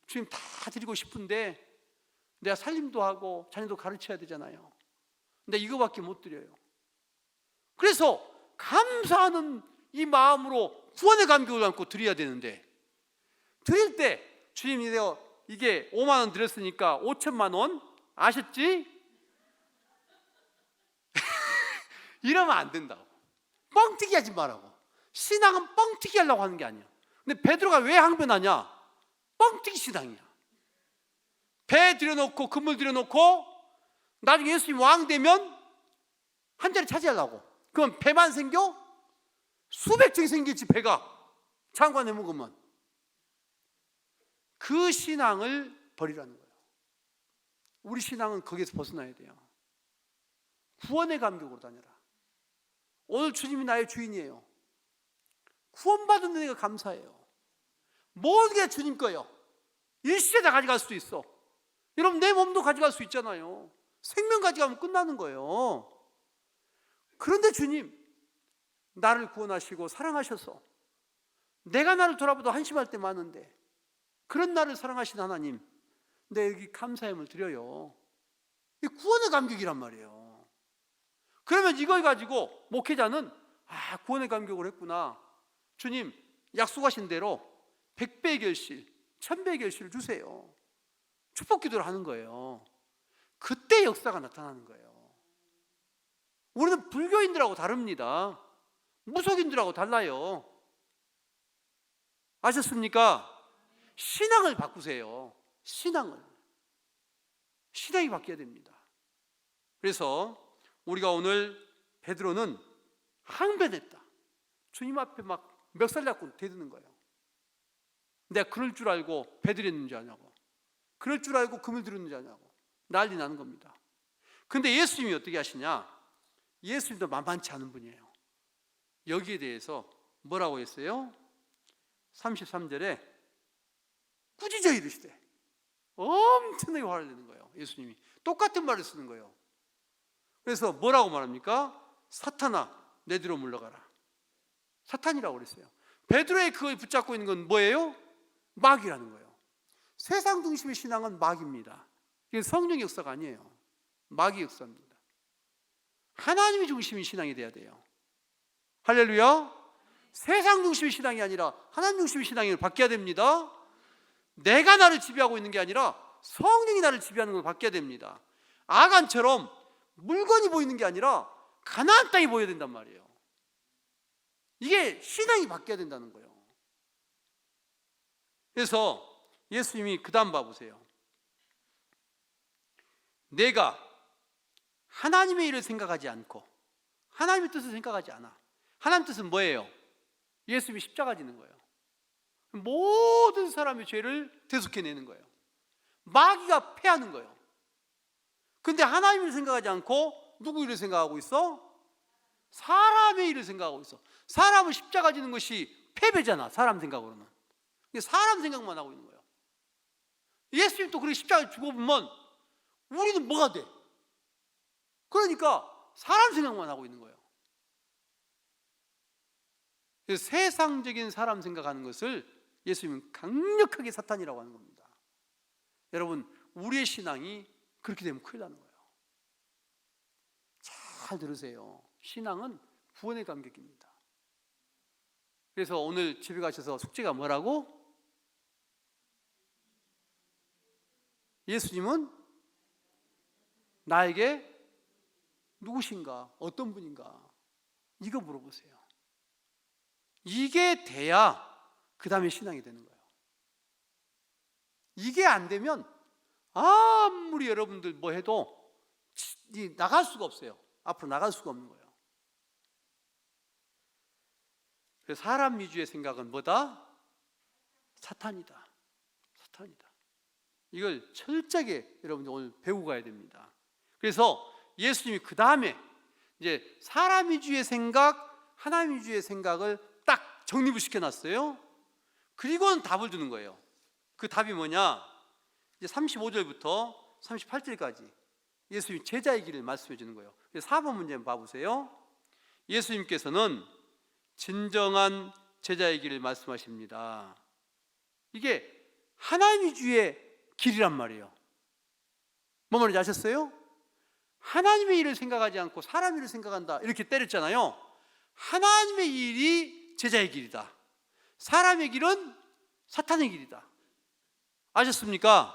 Speaker 2: 주님 다 드리고 싶은데 내가 살림도 하고 자녀도 가르쳐야 되잖아요. 근데 이거밖에 못 드려요. 그래서 감사하는 이 마음으로 구원의 감격을 안고 드려야 되는데, 드릴 때 주님이 내가 이게 5만 원 드렸으니까 5천만 원 아셨지? 이러면 안 된다고. 뻥튀기 하지 말라고. 신앙은 뻥튀기 하려고 하는 게 아니야. 근데 베드로가 왜 항변하냐? 뻥튀기 신앙이야. 배 들여놓고 그물 들여놓고 나중에 예수님 왕 되면 한 자리 차지하려고. 그럼 배만 생겨? 수백 척이 생길지 배가 장관에 묵으면. 그 신앙을 버리라는 거예요. 우리 신앙은 거기에서 벗어나야 돼요. 구원의 감격으로 다녀라. 오늘 주님이 나의 주인이에요. 구원받은 은혜가 감사해요. 모든 게 주님 거예요. 일시에 다 가져갈 수도 있어. 여러분, 내 몸도 가져갈 수 있잖아요. 생명 가져가면 끝나는 거예요. 그런데 주님, 나를 구원하시고 사랑하셔서 내가 나를 돌아봐도 한심할 때 많은데 그런 나를 사랑하신 하나님, 내 여기 감사함을 드려요. 이 구원의 감격이란 말이에요. 그러면 이걸 가지고 목회자는 구원의 감격을 했구나. 주님, 약속하신 대로 100배의 결실, 1000배의 결실을 주세요. 축복 기도를 하는 거예요. 그때 역사가 나타나는 거예요. 우리는 불교인들하고 다릅니다. 무속인들하고 달라요. 아셨습니까? 신앙을 바꾸세요. 신앙이 바뀌어야 됩니다. 그래서 우리가 오늘 베드로는 항변했다. 주님 앞에 막 멱살 잡고 대드는 거예요. 내가 그럴 줄 알고 배 들였는지 아냐고, 그럴 줄 알고 금을 들였는지 아냐고 난리 나는 겁니다. 근데 예수님이 어떻게 하시냐? 예수님도 만만치 않은 분이에요. 여기에 대해서 뭐라고 했어요? 33절에 꾸짖어 이르시되, 엄청나게 화를 내는 거예요. 예수님이 똑같은 말을 쓰는 거예요. 그래서 뭐라고 말합니까? 사탄아, 내 뒤로 물러가라. 사탄이라고 그랬어요. 베드로의 그걸 붙잡고 있는 건 뭐예요? 마귀라는 거예요. 세상 중심의 신앙은 마귀입니다. 이게 성령의 역사가 아니에요. 마귀 역사입니다. 하나님이 중심인 신앙이 돼야 돼요. 할렐루야. 세상 중심의 신앙이 아니라 하나님 중심의 신앙이 바뀌어야 됩니다. 내가 나를 지배하고 있는 게 아니라 성령이 나를 지배하는 걸 바뀌어야 됩니다. 아간처럼 물건이 보이는 게 아니라 가나안 땅이 보여야 된단 말이에요. 이게 신앙이 바뀌어야 된다는 거예요. 그래서 예수님이 그 다음 봐보세요. 내가 하나님의 일을 생각하지 않고 하나님의 뜻을 생각하지 않아. 하나님 뜻은 뭐예요? 예수님이 십자가 지는 거예요. 모든 사람의 죄를 대속해내는 거예요. 마귀가 패하는 거예요. 근데 하나님을 생각하지 않고 누구 일을 생각하고 있어? 사람의 일을 생각하고 있어. 사람은 십자가 지는 것이 패배잖아, 사람 생각으로는. 사람 생각만 하고 있는 거예요. 예수님 또 그렇게 십자가에 죽어보면 우리는 뭐가 돼? 그러니까 사람 생각만 하고 있는 거예요. 그래서 세상적인 사람 생각하는 것을 예수님은 강력하게 사탄이라고 하는 겁니다. 여러분, 우리의 신앙이 그렇게 되면 큰일 나는 거예요. 잘 들으세요. 신앙은 구원의 감격입니다. 그래서 오늘 집에 가셔서 숙제가 뭐라고? 예수님은 나에게 누구신가? 어떤 분인가? 이거 물어보세요. 이게 돼야 그 다음에 신앙이 되는 거예요. 이게 안 되면 아무리 여러분들 뭐 해도 나갈 수가 없어요. 앞으로 나갈 수가 없는 거예요. 그래서 사람 위주의 생각은 뭐다? 사탄이다. 사탄이다. 이걸 철저하게 여러분들 오늘 배우고 가야 됩니다. 그래서 예수님이 그 다음에 이제 사람 위주의 생각, 하나님 위주의 생각을 딱 정립을 시켜놨어요. 그리고는 답을 주는 거예요. 그 답이 뭐냐? 이제 35절부터 38절까지 예수님이 제자의 길을 말씀해 주는 거예요. 4번 문제 한번 봐보세요. 예수님께서는 진정한 제자의 길을 말씀하십니다. 이게 하나님 위주의 길이란 말이에요. 뭐 말인지 아셨어요? 하나님의 일을 생각하지 않고 사람 일을 생각한다, 이렇게 때렸잖아요. 하나님의 일이 제자의 길이다. 사람의 길은 사탄의 길이다. 아셨습니까?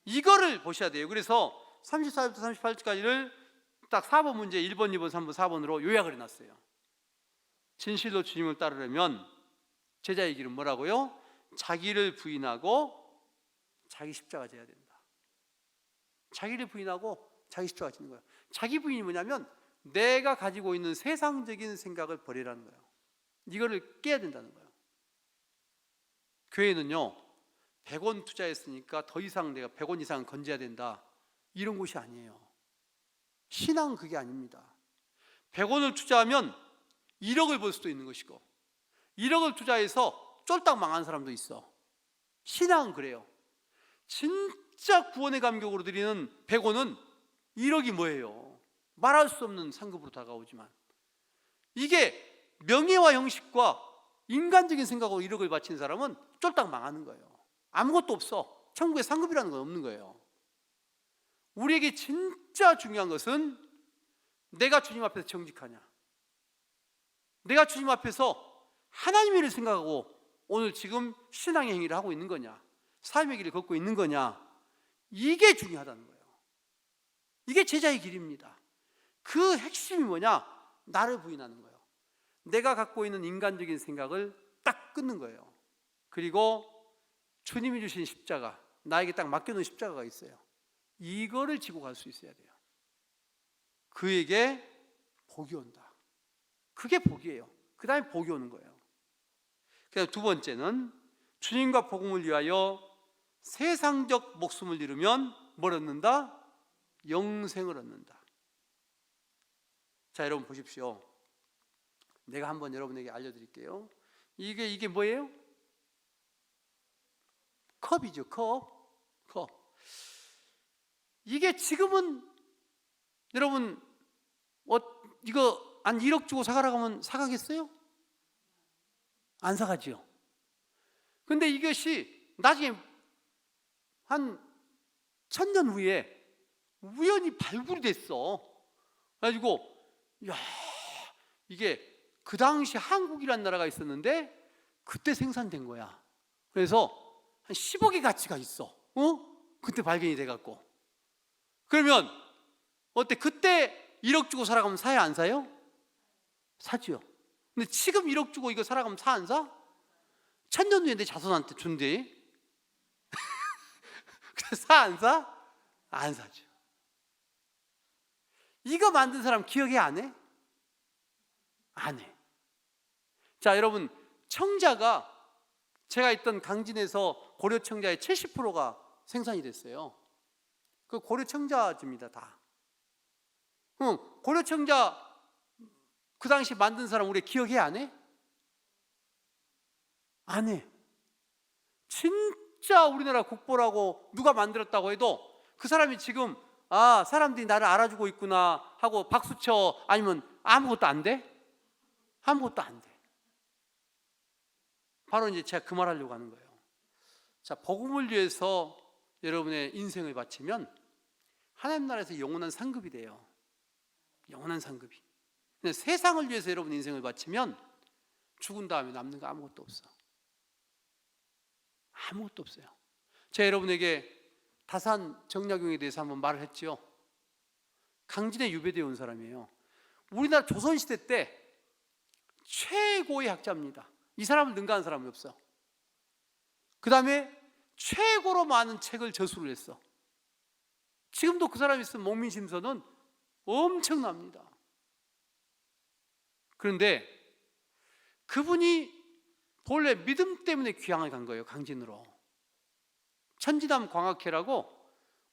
Speaker 2: 이거를 보셔야 돼요. 그래서 34절부터 38절까지를 딱 4번 문제 1번, 2번, 3번, 4번으로 요약을 해놨어요. 진실로 주님을 따르려면 제자의 길은 뭐라고요? 자기를 부인하고 자기 십자가 져야 된다. 자기를 부인하고 자기 십자가 지는 거예요. 자기 부인이 뭐냐면 내가 가지고 있는 세상적인 생각을 버리라는 거예요. 이거를 깨야 된다는 거예요. 교회는요 100원 투자했으니까 더 이상 내가 100원 이상 건져야 된다, 이런 곳이 아니에요. 신앙은 그게 아닙니다. 100원을 투자하면 1억을 벌 수도 있는 것이고 1억을 투자해서 쫄딱 망한 사람도 있어. 신앙은 그래요. 진짜 구원의 감격으로 드리는 100원은 1억이 뭐예요? 말할 수 없는 상급으로 다가오지만, 이게 명예와 형식과 인간적인 생각으로 1억을 바친 사람은 쫄딱 망하는 거예요. 아무것도 없어. 천국에 상급이라는 건 없는 거예요. 우리에게 진짜 중요한 것은 내가 주님 앞에서 정직하냐, 내가 주님 앞에서 하나님의 일을 생각하고 오늘 지금 신앙의 행위를 하고 있는 거냐, 삶의 길을 걷고 있는 거냐, 이게 중요하다는 거예요. 이게 제자의 길입니다. 그 핵심이 뭐냐? 나를 부인하는 거예요. 내가 갖고 있는 인간적인 생각을 딱 끊는 거예요. 그리고 주님이 주신 십자가, 나에게 딱 맡겨놓은 십자가가 있어요. 이거를 지고 갈 수 있어야 돼요. 그에게 복이 온다. 그게 복이에요. 그 다음에 복이 오는 거예요. 그다음 두 번째는 주님과 복음을 위하여 세상적 목숨을 잃으면 뭘 얻는다? 영생을 얻는다. 자, 여러분 보십시오. 내가 한번 여러분에게 알려드릴게요. 이게 뭐예요? 컵이죠. 컵. 이게 지금은 여러분 이거 한 1억 주고 사가라고 하면 사가겠어요? 안 사가지요. 근데 이것이 나중에 한 1000년 후에 우연히 발굴이 됐어. 그래가지고 야, 이게 그 당시 한국이라는 나라가 있었는데 그때 생산된 거야. 그래서 한 10억의 가치가 있어. 그때 발견이 돼갖고. 그러면 어때? 그때 1억 주고 사라고 하면 사요, 안 사요? 사지요. 근데 지금 1억 주고 이거 사라고 하면 사, 안 사? 1000년 후에 내 자손한테 준대. 그래서 사, 안 사? 안 사죠. 이거 만든 사람 기억해, 안 해? 안 해. 자, 여러분, 청자가 제가 있던 강진에서 고려 청자의 70%가 생산이 됐어요. 그 고려 청자주입니다, 다. 고려 청자 그 당시 만든 사람 우리 기억해, 안 해? 안 해. 진짜 우리나라 국보라고 누가 만들었다고 해도 그 사람이 지금 사람들이 나를 알아주고 있구나 하고 박수쳐, 아니면 아무것도 안 돼? 아무것도 안 돼. 바로 이제 제가 그 말하려고 하는 거예요. 자, 복음을 위해서 여러분의 인생을 바치면 하나님 나라에서 영원한 상급이 돼요. 영원한 상급이. 근데 세상을 위해서 여러분 인생을 바치면 죽은 다음에 남는 거 아무것도 없어. 아무것도 없어요. 제가 여러분에게 다산 정약용에 대해서 한번 말을 했지요. 강진에 유배되어 온 사람이에요. 우리나라 조선시대 때 최고의 학자입니다. 이 사람을 능가하는 사람이 없어. 그 다음에 최고로 많은 책을 저술을 했어. 지금도 그 사람이 쓴 목민심서는 엄청납니다. 그런데 그분이 본래 믿음 때문에 귀향을 간 거예요. 강진으로. 천지남 광학회라고,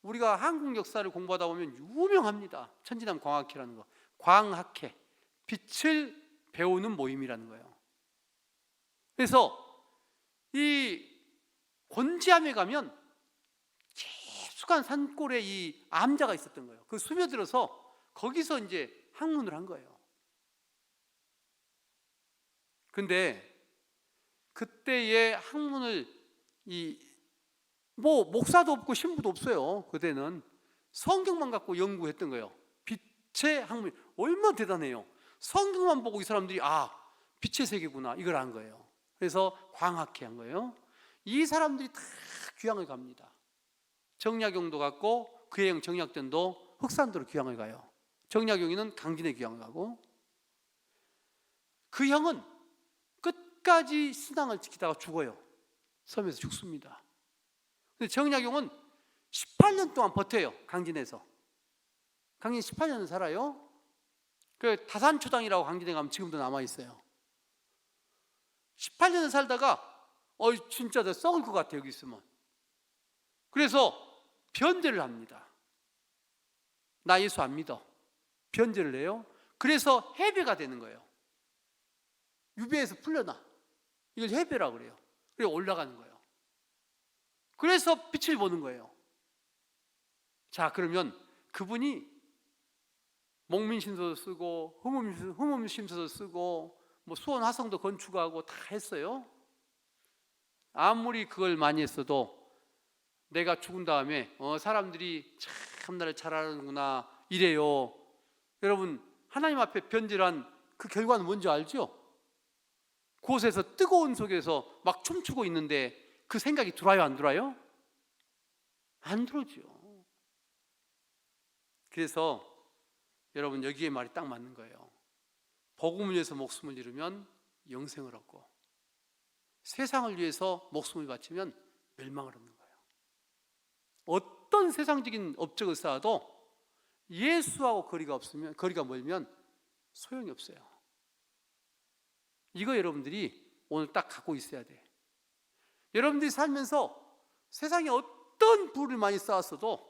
Speaker 2: 우리가 한국 역사를 공부하다 보면 유명합니다. 천지남 광학회라는 거. 광학회, 빛을 배우는 모임이라는 거예요. 그래서 이 곤지암에 가면 깊숙한 산골에 이 암자가 있었던 거예요. 그 스며들어서 거기서 이제 학문을 한 거예요. 근데 그때의 학문을 목사도 없고 신부도 없어요. 그때는 성경만 갖고 연구했던 거예요. 빛의 학문, 얼마나 대단해요. 성경만 보고 이 사람들이 빛의 세계구나, 이걸 안 거예요. 그래서 광학회 한 거예요. 이 사람들이 다 귀향을 갑니다. 정약용도 갔고 그의 형 정약전도 흑산도로 귀향을 가요. 정약용이는 강진에 귀향을 가고, 그 형은 끝까지 신앙을 지키다가 죽어요. 섬에서 죽습니다. 근데 정약용은 18년 동안 버텨요. 강진에서. 강진 18년 살아요. 그 다산초당이라고 강진에 가면 지금도 남아있어요. 18년을 살다가 진짜 더 썩을 것 같아 여기 있으면. 그래서 변제를 합니다. 나 예수 안 믿어. 변제를 해요. 그래서 해배가 되는 거예요. 유배에서 풀려나. 이걸 해배라고 그래요. 그래서 올라가는 거예요. 그래서 빛을 보는 거예요. 자, 그러면 그분이 목민심서도 쓰고 흠음심서도 쓰고 뭐 수원 화성도 건축하고 다 했어요. 아무리 그걸 많이 했어도 내가 죽은 다음에 사람들이 참 나를 잘 알아는구나 이래요. 여러분, 하나님 앞에 변질한 그 결과는 뭔지 알죠? 그곳에서 뜨거운 속에서 막 춤추고 있는데 그 생각이 들어요, 안 들어요? 안 들어오죠. 그래서 여러분, 여기에 말이 딱 맞는 거예요. 복음을 위해서 목숨을 잃으면 영생을 얻고, 세상을 위해서 목숨을 바치면 멸망을 얻는 거예요. 어떤 세상적인 업적을 쌓아도 예수하고 거리가 멀면 소용이 없어요. 이거 여러분들이 오늘 딱 갖고 있어야 돼. 여러분들이 살면서 세상에 어떤 부를 많이 쌓았어도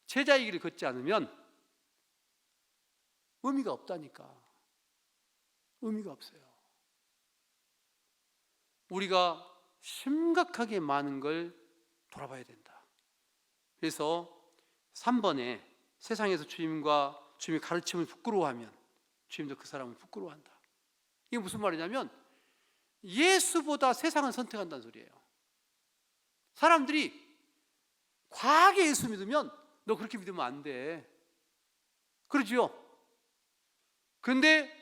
Speaker 2: 제자의 길을 걷지 않으면 의미가 없다니까. 의미가 없어요. 우리가 심각하게 많은 걸 돌아봐야 된다. 그래서 3번에 세상에서 주님과 주님의 가르침을 부끄러워하면 주님도 그 사람을 부끄러워한다. 이게 무슨 말이냐면 예수보다 세상을 선택한다는 소리예요. 사람들이 과하게 예수 믿으면 너 그렇게 믿으면 안 돼. 그러지요? 그런데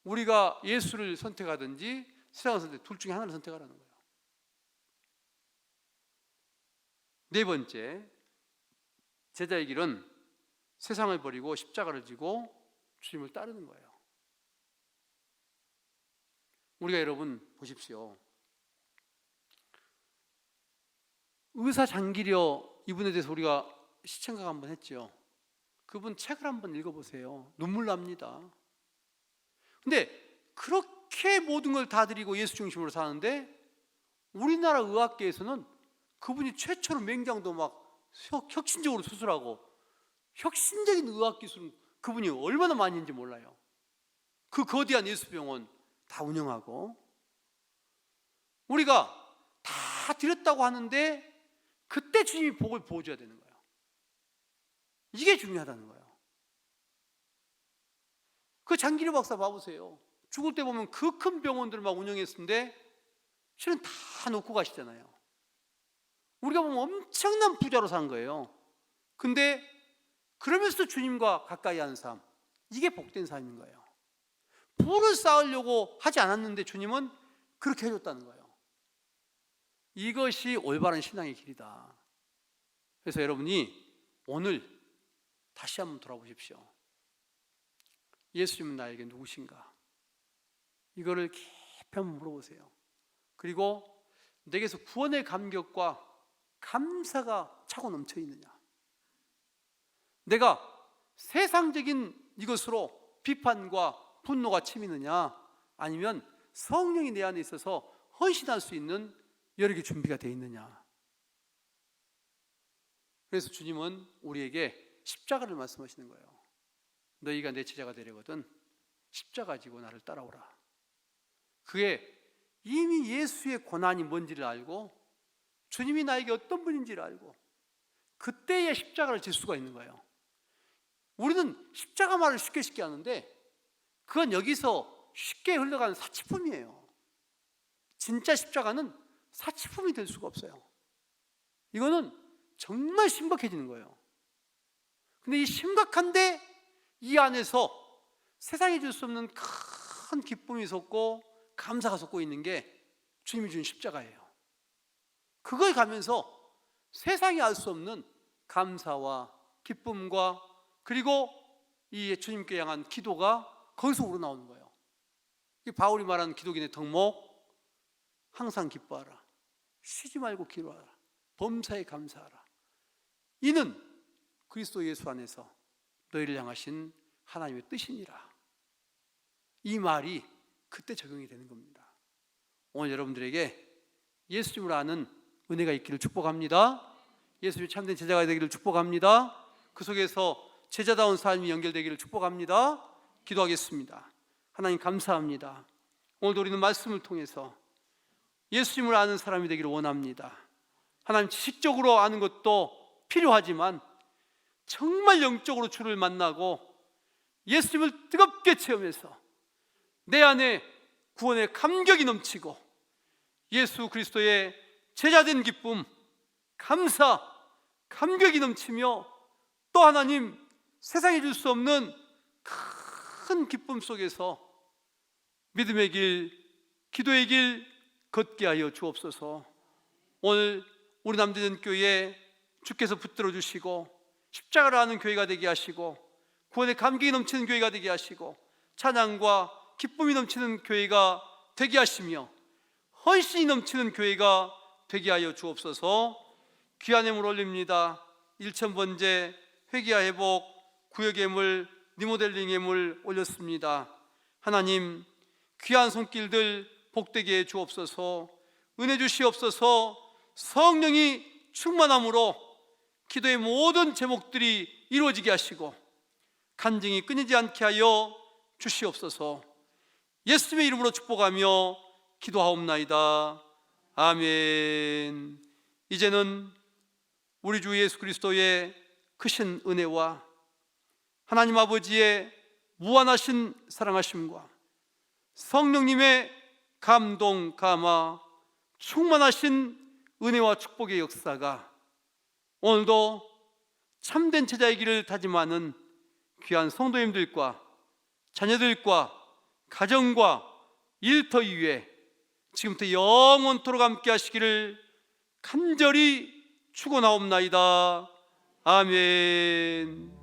Speaker 2: 우리가 예수를 선택하든지 세상을 선택, 둘 중에 하나를 선택하라는 거예요. 네 번째, 제자의 길은 세상을 버리고 십자가를 지고 주님을 따르는 거예요. 우리가 여러분 보십시오. 의사 장기려 이분에 대해서 우리가 시청각 한번 했죠. 그분 책을 한번 읽어보세요. 눈물 납니다. 근데 그렇게 모든 걸 다 드리고 예수 중심으로 사는데 우리나라 의학계에서는 그분이 최초로 맹장도 막 혁신적으로 수술하고 혁신적인 의학 기술은 그분이 얼마나 많이 했는지 몰라요. 그 거대한 예수병원 다 운영하고, 우리가 다 드렸다고 하는데 그때 주님이 복을 부어줘야 되는 거예요. 이게 중요하다는 거예요. 그 장기료 박사 봐보세요. 죽을 때 보면 그 큰 병원들을 막 운영했는데 실은 다 놓고 가시잖아요. 우리가 보면 엄청난 부자로 산 거예요. 근데 그러면서도 주님과 가까이 하는 삶, 이게 복된 삶인 거예요. 부를 쌓으려고 하지 않았는데 주님은 그렇게 해줬다는 거예요. 이것이 올바른 신앙의 길이다. 그래서 여러분이 오늘 다시 한번 돌아보십시오. 예수님은 나에게 누구신가? 이거를 깊이 한번 물어보세요. 그리고 내게서 구원의 감격과 감사가 차고 넘쳐 있느냐? 내가 세상적인 이것으로 비판과 분노가 치미느냐? 아니면 성령이 내 안에 있어서 헌신할 수 있는 여러 개 준비가 되어 있느냐? 그래서 주님은 우리에게 십자가를 말씀하시는 거예요. 너희가 내 제자가 되려거든 십자가 지고 나를 따라오라. 그게 이미 예수의 고난이 뭔지를 알고 주님이 나에게 어떤 분인지를 알고 그때야 십자가를 질 수가 있는 거예요. 우리는 십자가 말을 쉽게 하는데 그건 여기서 쉽게 흘러가는 사치품이에요. 진짜 십자가는 사치품이 될 수가 없어요. 이거는 정말 심각해지는 거예요. 근데 이 심각한데 이 안에서 세상에 줄 수 없는 큰 기쁨이 솟고 감사가 솟고 있는 게 주님이 준 십자가예요. 그걸 가면서 세상이 알 수 없는 감사와 기쁨과 그리고 이 주님께 향한 기도가 거기서 우러나오는 거예요. 이 바울이 말하는 기독인의 덕목, 항상 기뻐하라, 쉬지 말고 기도하라, 범사에 감사하라. 이는 그리스도 예수 안에서 너희를 향하신 하나님의 뜻이니라. 이 말이 그때 적용이 되는 겁니다. 오늘 여러분들에게 예수님을 아는 은혜가 있기를 축복합니다. 예수님이 참된 제자가 되기를 축복합니다. 그 속에서 제자다운 삶이 연결되기를 축복합니다. 기도하겠습니다. 하나님 감사합니다. 오늘도 우리는 말씀을 통해서 예수님을 아는 사람이 되기를 원합니다. 하나님, 지식적으로 아는 것도 필요하지만 정말 영적으로 주를 만나고 예수님을 뜨겁게 체험해서 내 안에 구원의 감격이 넘치고 예수 그리스도의 제자된 기쁨, 감사, 감격이 넘치며 또 하나님, 세상에 줄 수 없는 큰 기쁨 속에서 믿음의 길, 기도의 길 걷게 하여 주옵소서. 오늘 우리 남대전교회 주께서 붙들어 주시고 십자가를 아는 교회가 되게 하시고 구원의 감격이 넘치는 교회가 되게 하시고 찬양과 기쁨이 넘치는 교회가 되게 하시며 헌신이 넘치는 교회가 되게 하여 주옵소서. 귀한 예물 올립니다. 일천번제, 회개와 회복, 구역 예물, 리모델링 예물 올렸습니다. 하나님, 귀한 손길들 복되게 해 주옵소서. 은혜 주시옵소서. 성령이 충만함으로 기도의 모든 제목들이 이루어지게 하시고 간증이 끊이지 않게 하여 주시옵소서. 예수님의 이름으로 축복하며 기도하옵나이다. 아멘. 이제는 우리 주 예수 그리스도의 크신 은혜와 하나님 아버지의 무한하신 사랑하심과 성령님의 감동, 감화, 충만하신 은혜와 축복의 역사가 오늘도 참된 제자의 길을 다짐하는 귀한 성도님들과 자녀들과 가정과 일터 이외에 지금부터 영원토록 함께 하시기를 간절히 축원하옵나이다. 아멘.